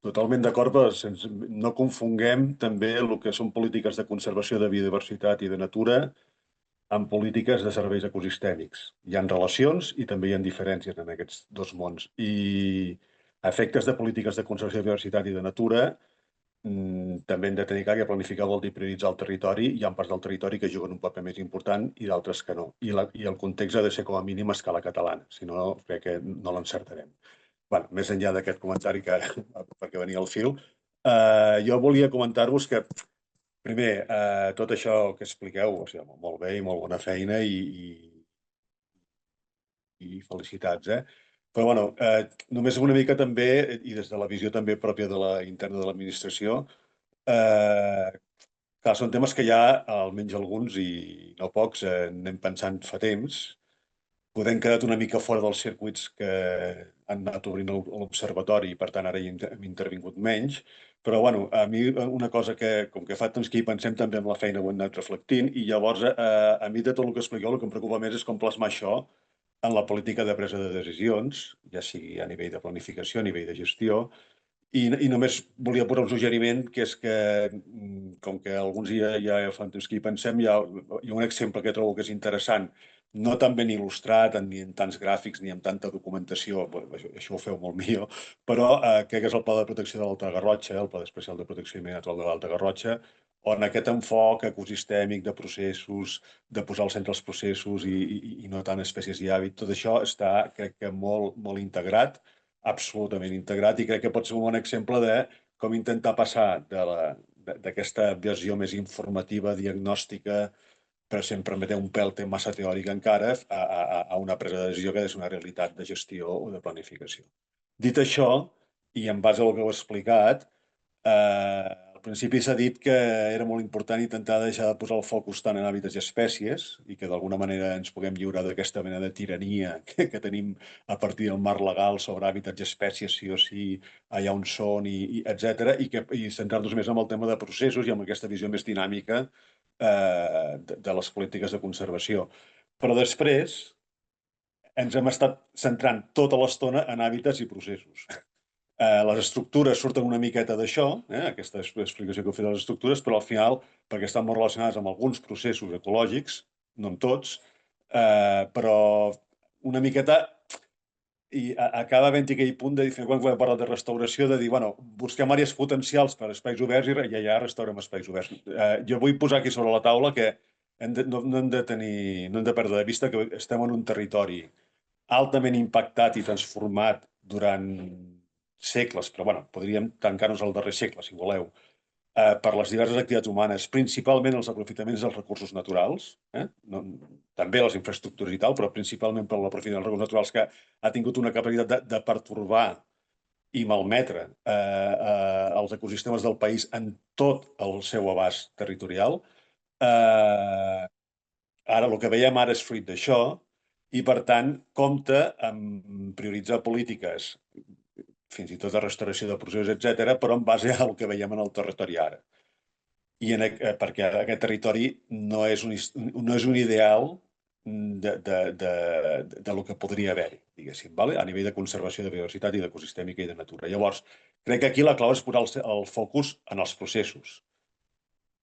totalment d'acord, però no confonguem també el que són polítiques de conservació de biodiversitat i de natura amb polítiques de serveis ecosistèmics. Hi ha relacions i també hi ha diferències en aquests dos mons. I a efectes de polítiques de conservació de biodiversitat i de natura, també hem de tenir clar que planificar vol dir prioritzar el territori. Hi ha parts del territori que juguen un paper més important i d'altres que no. I el context ha de ser com a mínim a escala catalana, si no crec que no l'encertarem. Més enllà d'aquest comentari perquè venia al fil, jo volia comentar-vos que, primer, tot això que expliqueu, molt bé i molt bona feina i felicitats, Però, només una mica també, i des de la visió també pròpia interna de l'administració, clar, són temes que ja, almenys alguns i no pocs, anem pensant fa temps. Poder hem quedat una mica fora dels circuits que han anat obrint l'observatori i, per tant, ara hi hem intervingut menys. Però, a mi una cosa que, com que fa temps que hi pensem també amb la feina, ho hem anat reflectint, i llavors, a mi de tot el que expliqueu, el que em preocupa més és com plasmar això en la política de presa de decisions, ja sigui a nivell de planificació, a nivell de gestió, i només volia posar un suggeriment, que és que, com que alguns ja fa temps que hi pensem, hi ha un exemple que trobo que és interessant, no tan ben il·lustrat, ni en tants gràfics, ni amb tanta documentació, això ho feu molt millor, però crec que és el Pla de Protecció de l'Alta Garrotxa, el Pla Especial de Protecció Natural de l'Alta Garrotxa, on aquest enfoc ecosistèmic de processos, de posar al centre els processos i no tant espècies i hàbit, tot això està, crec que, molt integrat, absolutament integrat, i crec que pot ser un bon exemple de com intentar passar d'aquesta visió més informativa, diagnòstica, però sempre em un pèl massa teòric encara, a una presa de decisió que és una realitat de gestió o de planificació. Dit això, i en base al que heu explicat, al principi s'ha dit que era molt important intentar deixar de posar el focus tant en hàbitats i espècies i que d'alguna manera ens puguem lliurar d'aquesta mena de tirania que tenim a partir del marc legal sobre hàbitats i espècies, sí o sí, allà on són, etc. I centrar-nos més en el tema de processos i amb aquesta visió més dinàmica de les polítiques de conservació. Però després ens hem estat centrant tota l'estona en hàbitats i processos. Les estructures surten una miqueta d'això, aquesta explicació que heu fet de les estructures, però al final, perquè estan molt relacionades amb alguns processos ecològics, no amb tots, però una miqueta i acaba havent-hi aquell punt de dir, quan hem parlat de restauració, de dir, bueno, busquem àrees potencials per espais oberts i ja restaurem espais oberts. Jo vull posar aquí sobre la taula que no hem de perdre de vista que estem en un territori altament impactat i transformat durant segles, però bueno, podríem tancar-nos al darrer segle, si voleu, per les diverses activitats humanes, principalment els aprofitaments dels recursos naturals, també les infraestructures i tal, però principalment per l'aprofitament dels recursos naturals, que ha tingut una capacitat de pertorbar i malmetre els ecosistemes del país en tot el seu abast territorial. Ara, el que veiem ara és fruit d'això i, per tant, compta amb prioritzar polítiques fins i tot de restauració de processos, etc., però en base al que veiem en el territori ara. Perquè aquest territori no és un ideal de lo que podria haver-hi, diguéssim, a nivell de conservació de biodiversitat i d'ecosistèmica i de natura. Llavors, crec que aquí la clau és posar el focus en els processos.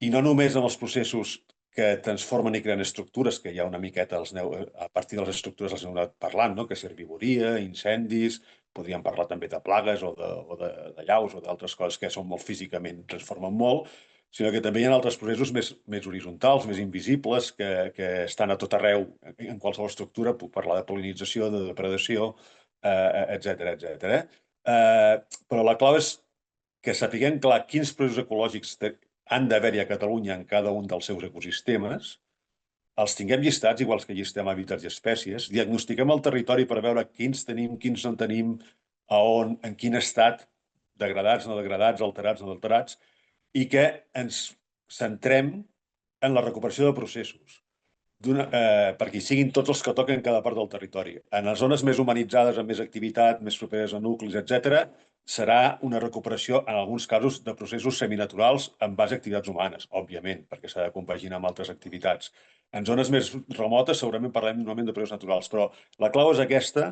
I no només en els processos que transformen i creen estructures, que hi ha una miqueta, a partir de les estructures els hem anat parlant, que és herbivoria, incendis, podríem parlar també de plagues o de llaus o d'altres coses que són molt físicament, transformen molt, sinó que també hi ha altres processos més horitzontals, més invisibles, que estan a tot arreu, en qualsevol estructura, puc parlar de pol·linització, de depredació, etc. Però la clau és que sapiguem clar quins processos ecològics han d'haver-hi a Catalunya en cada un dels seus ecosistemes, els tinguem llistats, igual que llistem hàbitats i espècies, diagnostiquem el territori per veure quins tenim, quins no tenim, a on, en quin estat, degradats, no degradats, alterats, no alterats, i que ens centrem en la recuperació de processos, perquè hi siguin tots els que toquen cada part del territori. En les zones més humanitzades, amb més activitat, més properes a nuclis, etc., serà una recuperació, en alguns casos, de processos seminaturals en base a activitats humanes, òbviament, perquè s'ha de compaginar amb altres activitats. En zones més remotes segurament parlem normalment de processos naturals, però la clau és aquesta,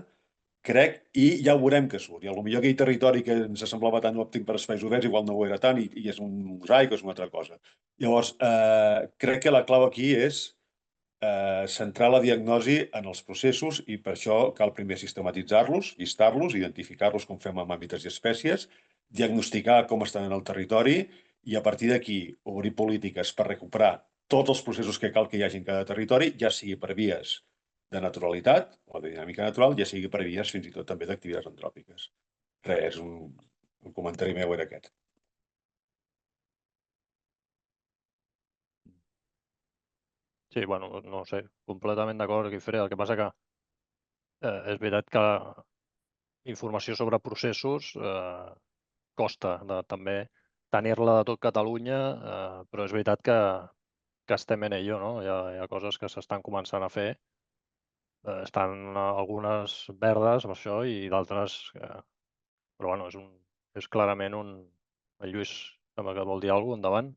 crec, i ja ho veurem que surt. I potser aquell territori que ens semblava tan òptim per espais oberts igual no ho era tant i és un mosaic o és una altra cosa. Llavors, crec que la clau aquí és centrar la diagnosi en els processos i per això cal primer sistematitzar-los, llistar-los, identificar-los com fem amb hàbitats i espècies, diagnosticar com estan en el territori i a partir d'aquí obrir polítiques per recuperar tots els processos que cal que hi hagi en cada territori, ja sigui per vies de naturalitat o de dinàmica natural, ja sigui per vies fins i tot també d'activitats antròpiques. Res, un comentari meu era aquest. Sí, bueno, no sé, completament d'acord, Guifré. El que passa que és veritat que informació sobre processos costa també tenir-la de tot Catalunya, però és veritat que estem en ello, no? Hi ha coses que s'estan començant a fer. Estan algunes verdes, per això, i d'altres... Però bueno, és clarament un... El Lluís sembla que vol dir alguna cosa, endavant.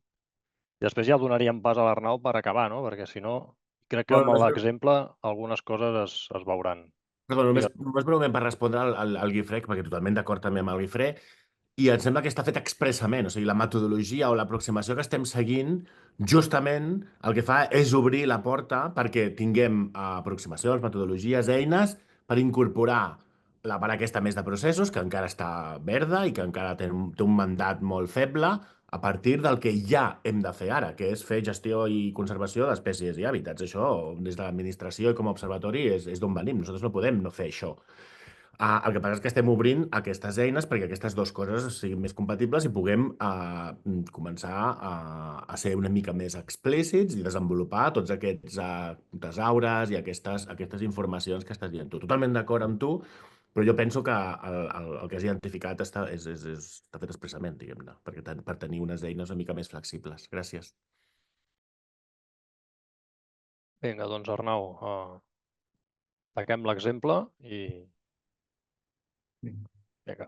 I després ja donaríem pas a l'Arnau per acabar, no? Perquè si no, crec que amb l'exemple algunes coses es veuran. Perdó, només breument per respondre al Guifré, perquè totalment d'acord també amb el Guifré, i em sembla que està fet expressament, o sigui, la metodologia o l'aproximació que estem seguint justament el que fa és obrir la porta perquè tinguem aproximacions, metodologies, eines per incorporar la part aquesta més de processos, que encara està verda i que encara té un mandat molt feble, a partir del que ja hem de fer ara, que és fer gestió i conservació d'espècies i hàbitats. Això, des de l'administració i com a observatori, és d'on venim. Nosaltres no podem no fer això. El que passa és que estem obrint aquestes eines perquè aquestes dues coses siguin més compatibles i puguem començar a ser una mica més explícits i desenvolupar tots aquests tesaures i aquestes informacions que estàs dient tu. Totalment d'acord amb tu, però jo penso que el que has identificat està fet expressament, diguem-ne, per tenir unes eines una mica més flexibles. Gràcies. Vinga, doncs Arnau, taquem l'exemple i... Vinga.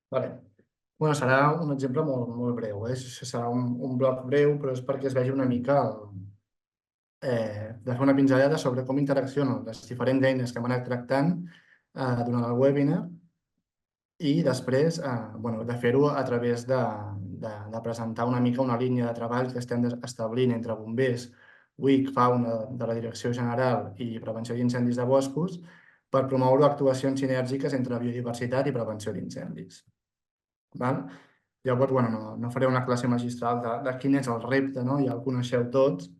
Vale. Bueno, serà un exemple molt breu. Serà un bloc breu, però és perquè es vegi una mica de fer una pinzellada sobre com interaccionen les diferents eines que hem anat tractant durant el webinar i després de fer-ho a través de presentar una mica una línia de treball que estem establint entre bombers, WIC, Fauna de la Direcció General i Prevenció d'Incendis de Boscos per promoure actuacions sinèrgiques entre biodiversitat i prevenció d'incendis. Llavors, no faré una classe magistral de quin és el repte, ja el coneixeu tots,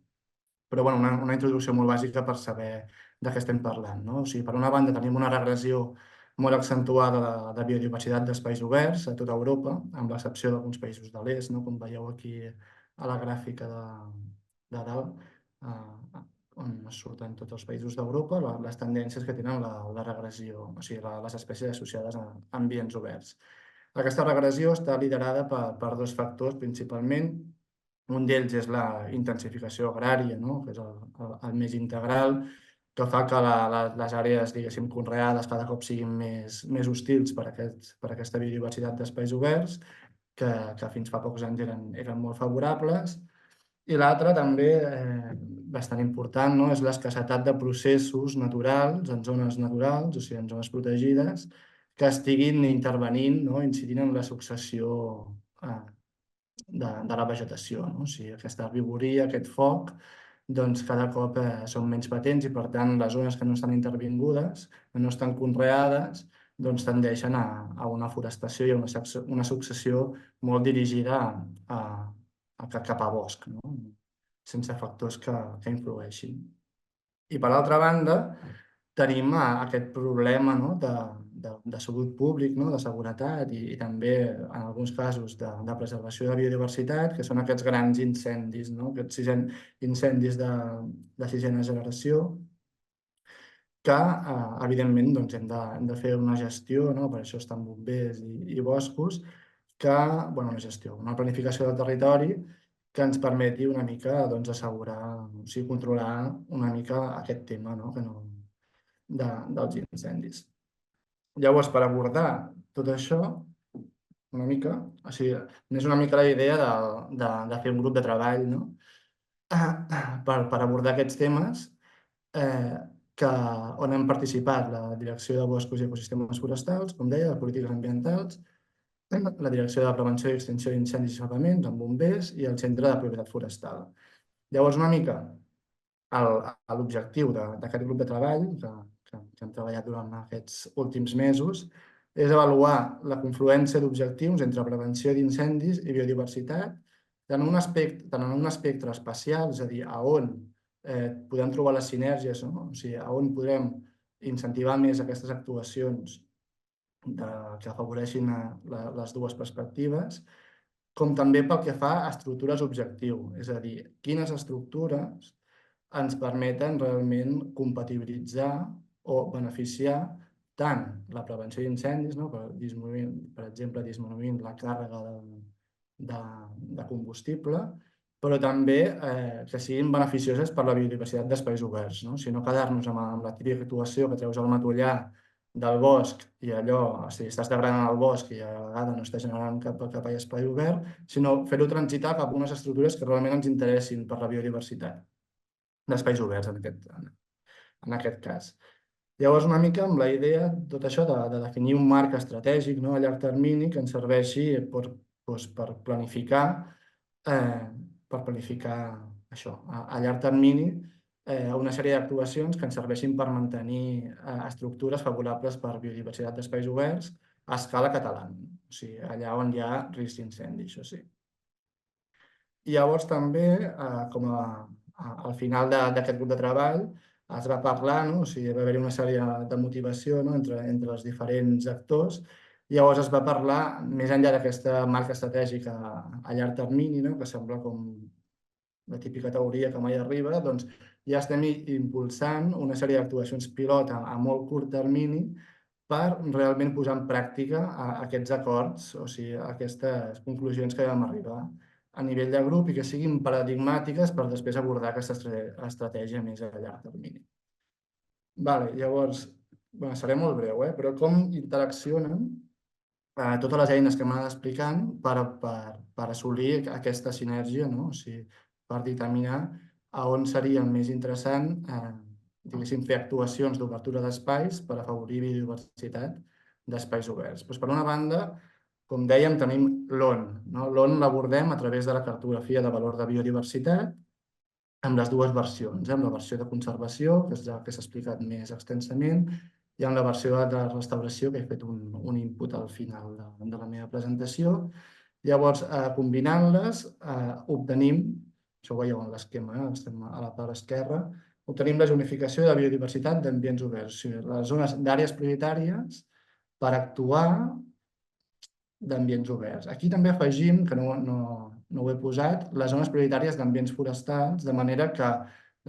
però una introducció molt bàsica per saber de què estem parlant. O sigui, per una banda tenim una regressió molt accentuada de biodiversitat d'espais oberts a tota Europa, amb l'excepció d'alguns països de l'est, com veieu aquí a la gràfica de dalt, on surten tots els països d'Europa, les tendències que tenen la regressió, o sigui, les espècies associades a ambients oberts. Aquesta regressió està liderada per dos factors, principalment. Un d'ells és la intensificació agrària, que és el més integral, que fa que les àrees, diguéssim, conreades cada cop siguin més hostils per aquesta biodiversitat d'espais oberts, que fins fa pocs anys eren molt favorables. I l'altre també, bastant important, és l'escassetat de processos naturals en zones naturals, o sigui, en zones protegides, que estiguin intervenint, incidint en la successió de la vegetació. O sigui, aquesta herbivoria, aquest foc, cada cop són menys patents i, per tant, les zones que no estan intervingudes, que no estan conreades, tendeixen a una forestació i a una successió molt dirigida cap a bosc, sense factors que influeixin. I, per altra banda, tenim aquest problema de salut públic, de seguretat i també, en alguns casos, de preservació de biodiversitat, que són aquests grans incendis, aquests incendis de sisena generació, que, evidentment, hem de fer una gestió, per això estan bombers i boscos, una gestió, una planificació del territori que ens permeti una mica assegurar, o sigui, controlar una mica aquest tema dels incendis. Llavors, per abordar tot això, una mica, o sigui, és una mica la idea de fer un grup de treball per abordar aquests temes on han participat la Direcció de Boscos i Ecosistemes Forestals, com deia, de polítiques ambientals, la Direcció de Prevenció i Extinció d'Incendis i Salvaments, amb bombers, i el Centre de Propietat Forestal. Llavors, una mica, l'objectiu d'aquest grup de treball que hem treballat durant aquests últims mesos és avaluar la confluència d'objectius entre prevenció d'incendis i biodiversitat tant en un espectre espacial, és a dir, a on podem trobar les sinergies, o sigui, a on podrem incentivar més aquestes actuacions que afavoreixin les dues perspectives, com també pel que fa a estructures objectiu, és a dir, quines estructures ens permeten realment compatibilitzar o beneficiar tant la prevenció d'incendis, per exemple, disminuint la càrrega de combustible, però també que siguin beneficioses per la biodiversitat d'espais oberts, si no quedar-nos amb la típica actuació que treus el matollar del bosc i allò, si estàs degradant el bosc i a la vegada no estàs generant cap espai obert, sinó fer-ho transitar cap a unes estructures que realment ens interessin per la biodiversitat d'espais oberts, en aquest cas. Llavors, una mica amb la idea, tot això, de definir un marc estratègic a llarg termini que ens serveixi per planificar això, a llarg termini, una sèrie d'actuacions que ens serveixin per mantenir estructures favorables per biodiversitat d'espais oberts a escala catalana, o sigui, allà on hi ha risc d'incendi, això sí. I llavors també, al final d'aquest grup de treball, es va parlar, o sigui, va haver-hi una sèrie de motivació entre els diferents actors, i llavors es va parlar, més enllà d'aquesta marca estratègica a llarg termini, que sembla com la típica teoria que mai arriba, doncs ja estem impulsant una sèrie d'actuacions pilot a molt curt termini per realment posar en pràctica aquests acords, o sigui, aquestes conclusions que vam arribar a nivell de grup i que siguin paradigmàtiques per després abordar aquesta estratègia més a llarg termini. Llavors, seré molt breu, però com interaccionen totes les eines que m'ha anat explicant per assolir aquesta sinergia, o sigui, per determinar on seria més interessant fer actuacions d'obertura d'espais per afavorir biodiversitat d'espais oberts. Per una banda, com dèiem, tenim l'ON. L'ON l'abordem a través de la cartografia de valor de biodiversitat amb les dues versions, amb la versió de conservació, que és la que s'ha explicat més extensament, i amb la versió de restauració, que he fet un input al final de la meva presentació. Llavors, combinant-les, obtenim, això ho veieu en l'esquema, estem a la part esquerra, obtenim la zonificació de biodiversitat d'ambients oberts, o sigui, les zones d'àrees prioritàries per actuar d'ambients oberts. Aquí també afegim, que no ho he posat, les zones prioritàries d'ambients forestals, de manera que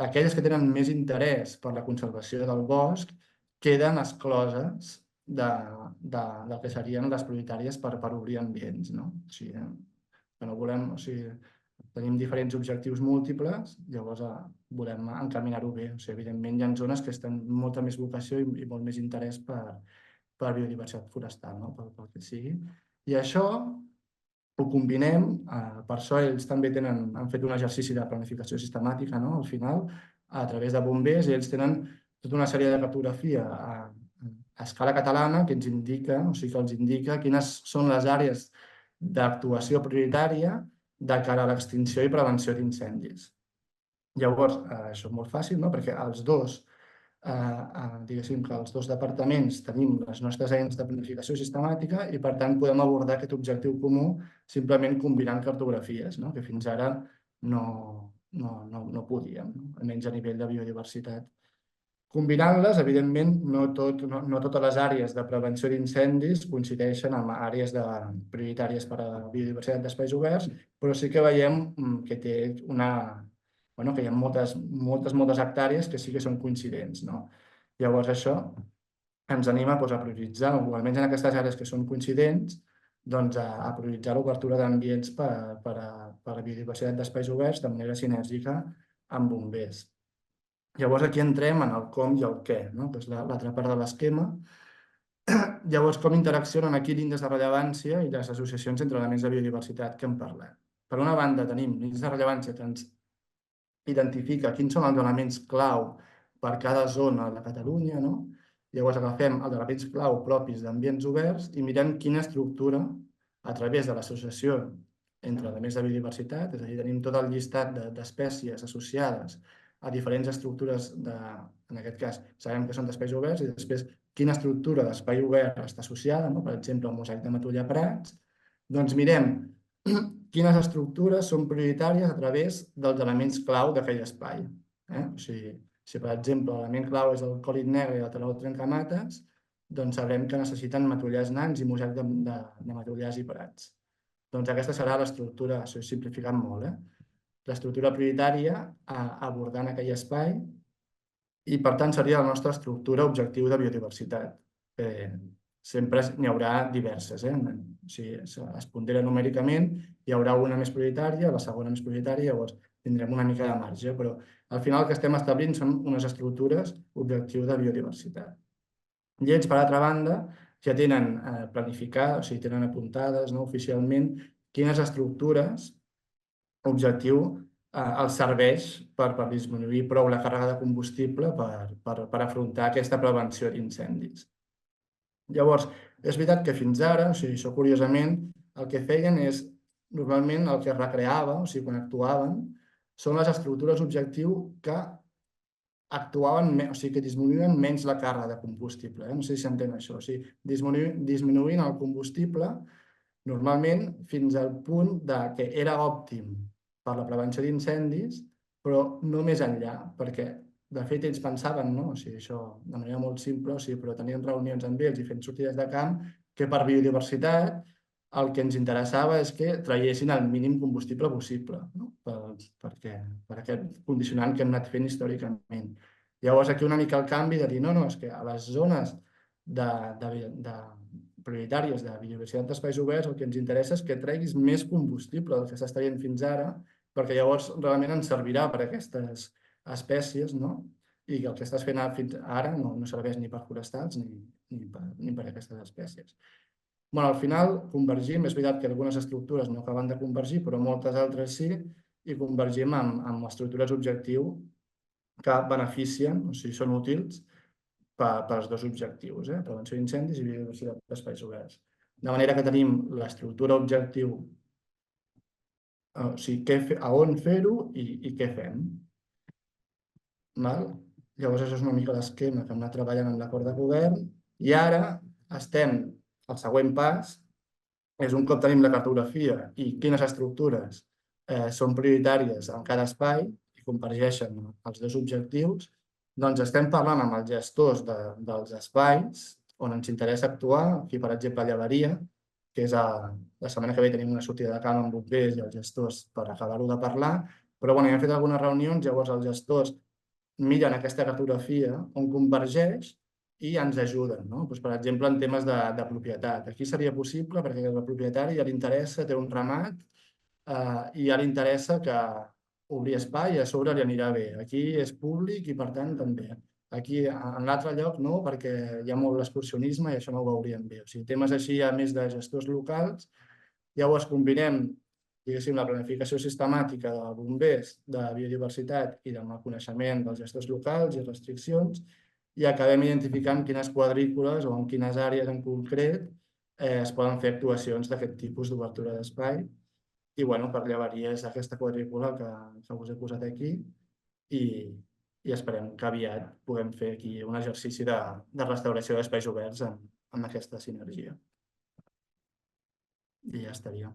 aquelles que tenen més interès per la conservació del bosc queden excloses del que serien les prioritàries per obrir ambients. Tenim diferents objectius múltiples, llavors volem encaminar-ho bé. Evidentment, hi ha zones que tenen molta més vocació i molt més interès per biodiversitat forestal, pel que sigui. I això ho combinem, per això ells també han fet un exercici de planificació sistemàtica al final, a través de bombers, i ells tenen tota una sèrie de cartografia a escala catalana que ens indica, o sigui que els indica quines són les àrees d'actuació prioritària de cara a l'extinció i prevenció d'incendis. Llavors, això és molt fàcil, perquè els dos departaments tenim les nostres eines de planificació sistemàtica i, per tant, podem abordar aquest objectiu comú simplement combinant cartografies, que fins ara no podíem, almenys a nivell de biodiversitat. Combinant-les, evidentment, no totes les àrees de prevenció d'incendis coincideixen amb àrees prioritàries per a biodiversitat d'espais oberts, però sí que veiem que hi ha moltes hectàrees que sí que són coincidents. Llavors, això ens anima a prioritzar, o almenys en aquestes àrees que són coincidents, a prioritzar l'obertura d'ambients per a biodiversitat d'espais oberts de manera sinèrgica amb bombers. Llavors, aquí entrem en el com i el què, que és l'altra part de l'esquema. Llavors, com interaccionen aquí l'índex de rellevància i les associacions entre elements de biodiversitat que hem parlat. Per una banda, tenim l'índex de rellevància que ens identifica quins són els elements clau per cada zona de Catalunya. Llavors, agafem els elements clau propis d'ambients oberts i mirem quina estructura, a través de l'associació entre elements de biodiversitat, és a dir, tenim tot el llistat d'espècies associades a diferents estructures, en aquest cas, sabem que són d'espais oberts, i després quina estructura d'espai obert està associada, per exemple, al mosaic de Matollà Prats, doncs mirem quines estructures són prioritàries a través dels elements clau d'aquell espai. O sigui, si, per exemple, l'element clau és el còlit negre i el talau trencamates, doncs sabrem que necessiten matollars nans i mosaic de matollars i prats. Doncs aquesta serà l'estructura, això és simplificant molt, l'estructura prioritària abordant aquell espai i, per tant, seria la nostra estructura objectiu de biodiversitat. Sempre n'hi haurà diverses. Si es pondera numèricament, hi haurà una més prioritària, la segona més prioritària, llavors tindrem una mica de marge, però al final el que estem establint són unes estructures objectiu de biodiversitat. I ells, per altra banda, ja tenen planificat, o sigui, tenen apuntades oficialment quines estructures objectiu els serveix per disminuir prou la càrrega de combustible per afrontar aquesta prevenció d'incendis. Llavors, és veritat que fins ara, o sigui, això curiosament, el que feien és, normalment el que es recreava, o sigui, quan actuaven, són les estructures objectiu que actuaven, o sigui, que disminuïen menys la càrrega de combustible. No sé si s'entén això. O sigui, disminuint el combustible normalment fins al punt que era òptim per la prevenció d'incendis, però no més enllà, perquè de fet ells pensaven, no? O sigui, això de manera molt simple, o sigui, però tenien reunions amb ells i fent sortides de camp, que per biodiversitat el que ens interessava és que traiessin el mínim combustible possible, no? Per aquest condicionant que hem anat fent històricament. Llavors aquí una mica el canvi de dir, no, és que a les zones prioritàries de biodiversitat d'espais oberts el que ens interessa és que treguis més combustible del que s'està traient fins ara, perquè llavors realment ens servirà per a aquestes espècies, no? I que el que estàs fent fins ara no serveix ni per forestals ni per a aquestes espècies. Al final convergim, és veritat que algunes estructures no acaben de convergir, però moltes altres sí, i convergim amb estructures objectiu que beneficien, o sigui, són útils pels dos objectius, prevenció d'incendis i biodiversitat d'espais oberts. De manera que tenim l'estructura objectiu, o sigui, a on fer-ho i què fem. Llavors, això és una mica l'esquema que hem anat treballant amb l'acord de govern i ara estem, el següent pas, és un cop tenim la cartografia i quines estructures són prioritàries en cada espai i convergeixen els dos objectius, doncs estem parlant amb els gestors dels espais on ens interessa actuar, aquí per exemple a Llevaria, que és la setmana que ve tenim una sortida de camp amb bombers i els gestors per acabar-ho de parlar, però hem fet algunes reunions, llavors els gestors miren aquesta cartografia on convergeix i ens ajuden, per exemple en temes de propietat. Aquí seria possible perquè el propietari ja li interessa, té un ramat i ja li interessa que obrir espai i a sobre li anirà bé. Aquí és públic i per tant també. Aquí en l'altre lloc no, perquè hi ha molt l'excursionisme i això no ho veuríem bé. O sigui, temes així a més de gestors locals, llavors combinem diguéssim, la planificació sistemàtica de bombers, de biodiversitat i del coneixement dels gestors locals i restriccions i acabem identificant quines quadrícules o en quines àrees en concret es poden fer actuacions d'aquest tipus d'obertura d'espai. I per Llevaria és aquesta quadrícula que us he posat aquí i esperem que aviat puguem fer aquí un exercici de restauració d'espais oberts amb aquesta sinergia. I ja estaria.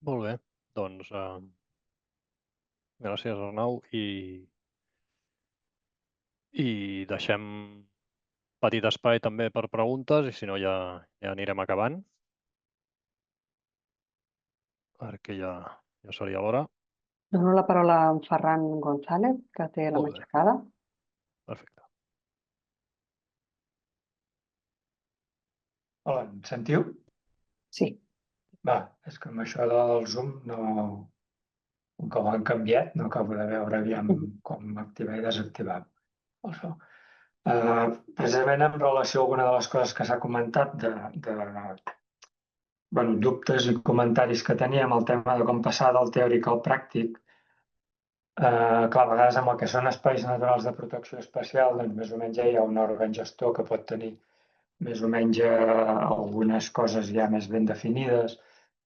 Molt bé, doncs gràcies Arnau i deixem petit espai també per preguntes i si no ja anirem acabant perquè ja seria l'hora. Dono la paraula a en Ferran González, que té la mà aixecada. Perfecte. Hola, em sentiu? Sí. Va, és que amb això del Zoom com que ho han canviat, no acabo de veure aviam com activar i desactivar el so. Precisament en relació a alguna de les coses que s'ha comentat dubtes i comentaris que teníem, el tema de com passar del teòric al pràctic, clar, a vegades amb el que són espais naturals de protecció especial, doncs més o menys ja hi ha un òrgan gestor que pot tenir més o menys algunes coses ja més ben definides,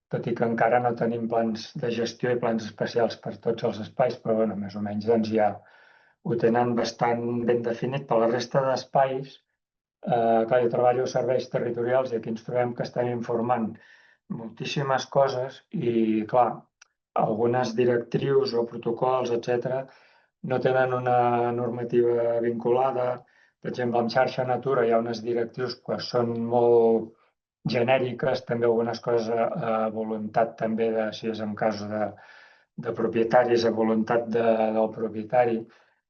tot i que encara no tenim plans de gestió i plans especials per tots els espais, però més o menys doncs ja ho tenen bastant ben definit. Per la resta d'espais, clar, jo treballo a serveis territorials i aquí ens trobem que estem informant moltíssimes coses i, clar, algunes directrius o protocols, etc., no tenen una normativa vinculada. Per exemple, en xarxa Natura hi ha unes directrius que són molt genèriques, també algunes coses a voluntat també de, si és en casos de propietaris, a voluntat del propietari.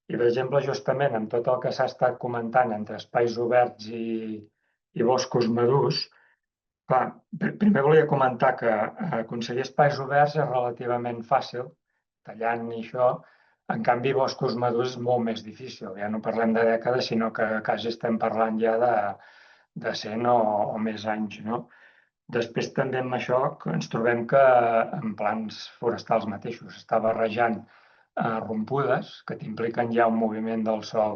I, per exemple, justament amb tot el que s'ha estat comentant entre espais oberts i boscos madurs, clar, primer volia comentar que aconseguir espais oberts és relativament fàcil, tallant i això. En canvi, boscos madurs és molt més difícil. Ja no parlem de dècades, sinó que quasi estem parlant ja de 100 o més anys, no? Després també amb això ens trobem que en plans forestals mateixos s'està barrejant rompudes que t'impliquen ja un moviment del sòl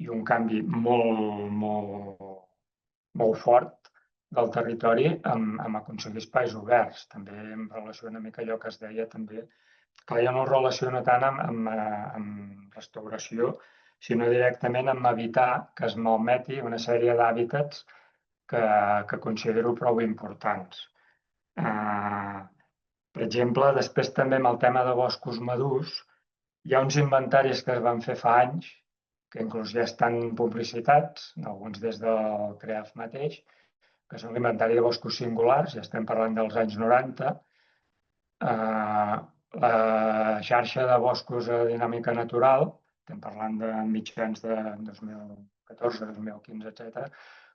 i un canvi molt fort del territori amb aconseguir espais oberts. També en relació una mica allò que es deia també, clar, jo no ho relaciono tant amb restauració, sinó directament amb evitar que es malmeti una sèrie d'hàbitats que considero prou importants. Per exemple, després també amb el tema de boscos madurs, hi ha uns inventaris que es van fer fa anys, que inclús ja estan publicitats, alguns des del CREAF mateix, que són l'inventari de boscos singulars, ja estem parlant dels anys 90, la xarxa de boscos de dinàmica natural, estem parlant de mitjans de 2014, 2015, etc.,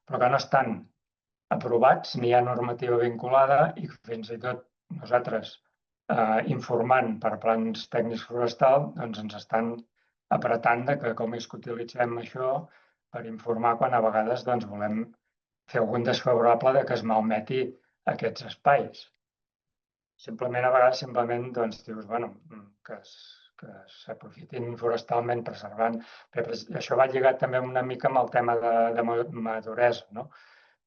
però que no estan aprovats, ni hi ha normativa vinculada i fins i tot nosaltres informant per plans tècnics forestal doncs ens estan apretant de que com és que utilitzem això per informar quan a vegades doncs, volem fer algun desfavorable de que es malmeti aquests espais. Simplement a vegades doncs, dius bueno, que s'aprofitin forestalment preservant. Això va lligat també una mica amb el tema de maduresa, no?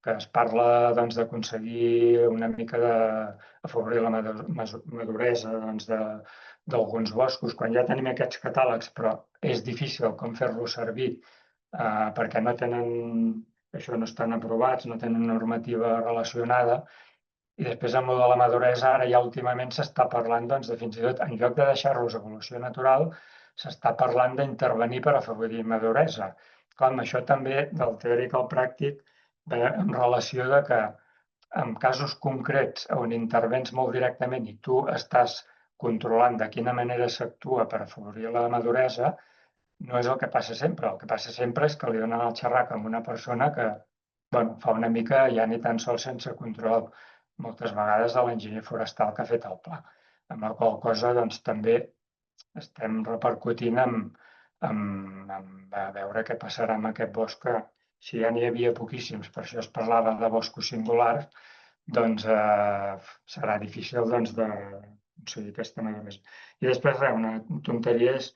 Que es parla doncs, d'aconseguir una mica d'afavorir la maduresa doncs, d'alguns boscos, quan ja tenim aquests catàlegs, però és difícil com fer-los servir perquè no estan aprovats, no tenen normativa relacionada. I després amb el de la maduresa, ara ja últimament s'està parlant doncs, de fins i tot, en lloc de deixar-los evolució natural, s'està parlant d'intervenir per afavorir maduresa. Clar, amb això també, del teòric al pràctic, en relació de que en casos concrets on intervens molt directament i tu estàs controlant de quina manera s'actua per afavorir la maduresa, no és el que passa sempre. El que passa sempre és que li donen el xerrac a una persona que fa una mica ja ni tan sols sense control, moltes vegades de l'enginyer forestal que ha fet el pla. Amb la qual cosa doncs, també estem repercutint a veure què passarà amb aquest bosc que si ja n'hi havia poquíssims, per això es parlava de boscos singulars, doncs serà difícil d'aconseguir aquesta maduresa. I després una tonteria és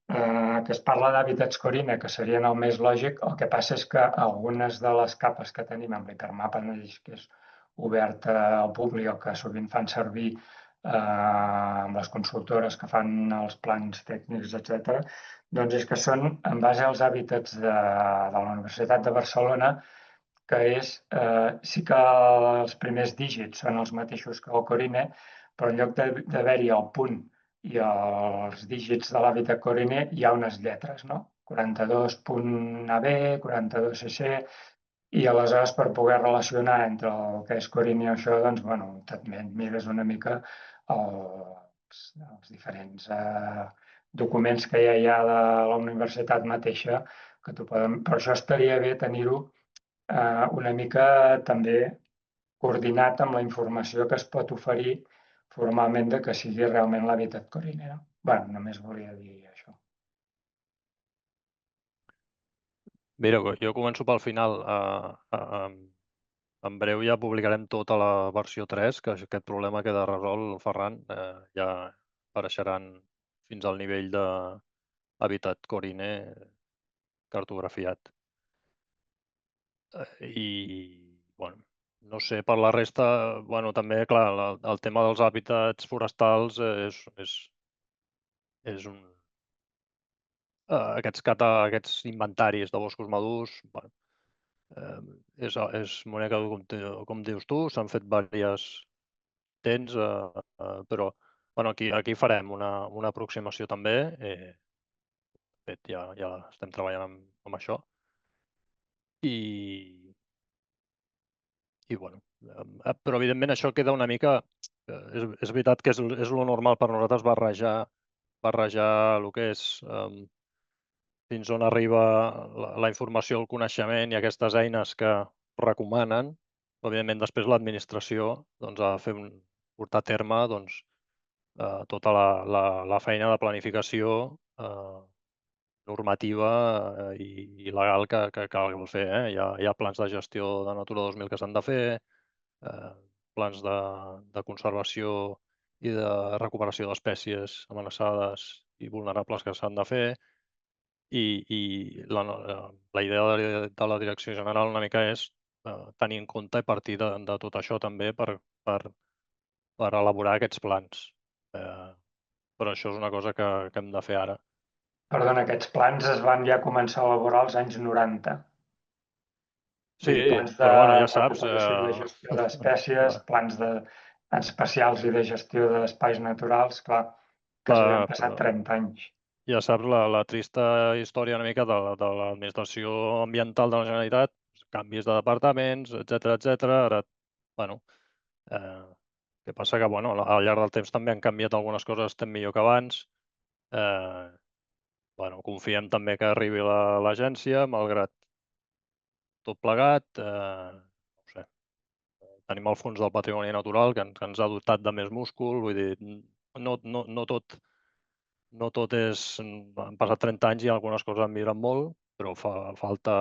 que es parla d'hàbitats corina, que serien el més lògic. El que passa és que algunes de les capes que tenim amb l'hipermapa, que és obert al públic o que sovint fan servir amb les consultores que fan els plans tècnics, etc., doncs és que són en base als hàbitats de la Universitat de Barcelona, que sí que els primers dígits són els mateixos que el Corine, però en lloc d'haver-hi el punt i els dígits de l'hàbitat Corine hi ha unes lletres, no? 42.AB, 42CC, i aleshores per poder relacionar entre el que és Corine i això, doncs, et mires una mica els diferents documents que ja hi ha de la universitat mateixa, que per això estaria bé tenir-ho una mica també coordinat amb la informació que es pot oferir formalment de que sigui realment l'hàbitat Corine. Només volia dir això. Mira, jo començo pel final. En breu ja publicarem tota la versió 3, que aquest problema queda resolt, Ferran. Ja apareixeran fins al nivell d'hàbitat Corine cartografiat. I, no sé, per la resta, també, clar, el tema dels hàbitats forestals és un... Aquests inventaris de boscos madurs, és moneda, com dius tu, s'han fet diverses temps, però aquí farem una aproximació també. De fet, ja estem treballant amb això. Però evidentment això queda una mica... És veritat que és lo normal per nosaltres barrejar el que és fins on arriba la informació, el coneixement i aquestes eines que recomanen. Evidentment, després l'administració ha de portar a terme tota la feina de planificació normativa i legal que cal fer. Hi ha plans de gestió de Natura 2000 que s'han de fer, plans de conservació i de recuperació d'espècies amenaçades i vulnerables que s'han de fer. I la idea de la direcció general una mica és tenir en compte i partir de tot això també per elaborar aquests plans. Però això és una cosa que hem de fer ara. Perdona, aquests plans es van ja començar a elaborar als anys 90. Sí, Plans de però bueno, ja saps... recuperació i de gestió d'espècies, plans espacials i de gestió d'espais naturals, clar, que s'havien passat 30 anys. Ja saps la trista història una mica de l'administració ambiental de la Generalitat, canvis de departaments, etc. Ara, bueno, què passa que bueno, al llarg del temps també han canviat algunes coses, estem millor que abans. Bueno, confiem també que arribi l'agència, malgrat tot plegat. No sé, tenim el Fons del Patrimoni Natural que ens ha dotat de més múscul, vull dir, no tot és... Han passat 30 anys i algunes coses han millorat molt, però falta...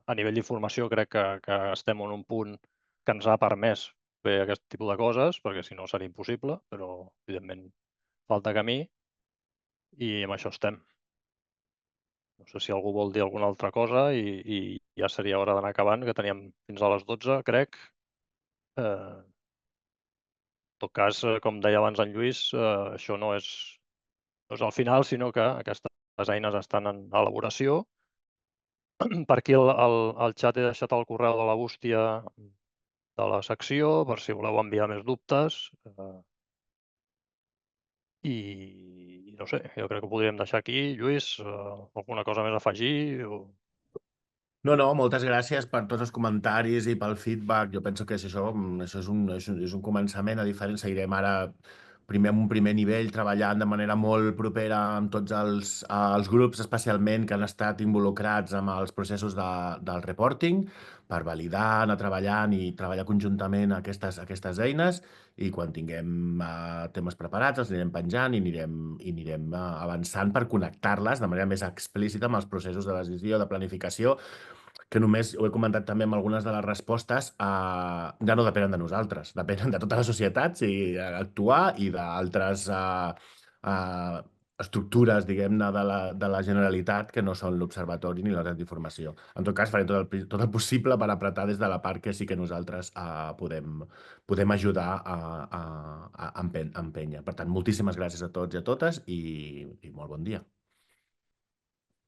A nivell d'informació crec que estem en un punt que ens ha permès fer aquest tipus de coses, perquè si no seria impossible, però evidentment falta camí i amb això estem. No sé si algú vol dir alguna altra cosa i ja seria hora d'anar acabant, que teníem fins a les 12, crec. En tot cas, com deia abans en Lluís, això no és el final, sinó que aquestes eines estan en elaboració. Per aquí al xat he deixat el correu de la bústia de la secció, per si voleu enviar més dubtes. I no sé, jo crec que ho podríem deixar aquí. Lluís, alguna cosa més a afegir? No, moltes gràcies per tots els comentaris i pel feedback. Jo penso que això és un començament, a diferent. Seguirem ara primer amb un primer nivell, treballant de manera molt propera amb tots els grups, especialment que han estat involucrats amb els processos del reporting, per validar, anar treballant i treballar conjuntament aquestes eines, i quan tinguem temes preparats els anirem penjant i anirem avançant per connectar-les de manera més explícita amb els processos de decisió, de planificació, que només ho he comentat també amb algunes de les respostes, ja no depenen de nosaltres, depenen de tota la societat actuar i d'altres estructures, diguem-ne, de la Generalitat que no són l'Observatori ni la Red d'Informació. En tot cas, farem tot el possible per apretar des de la part que sí que nosaltres podem ajudar a empènyer. Per tant, moltíssimes gràcies a tots i a totes i molt bon dia.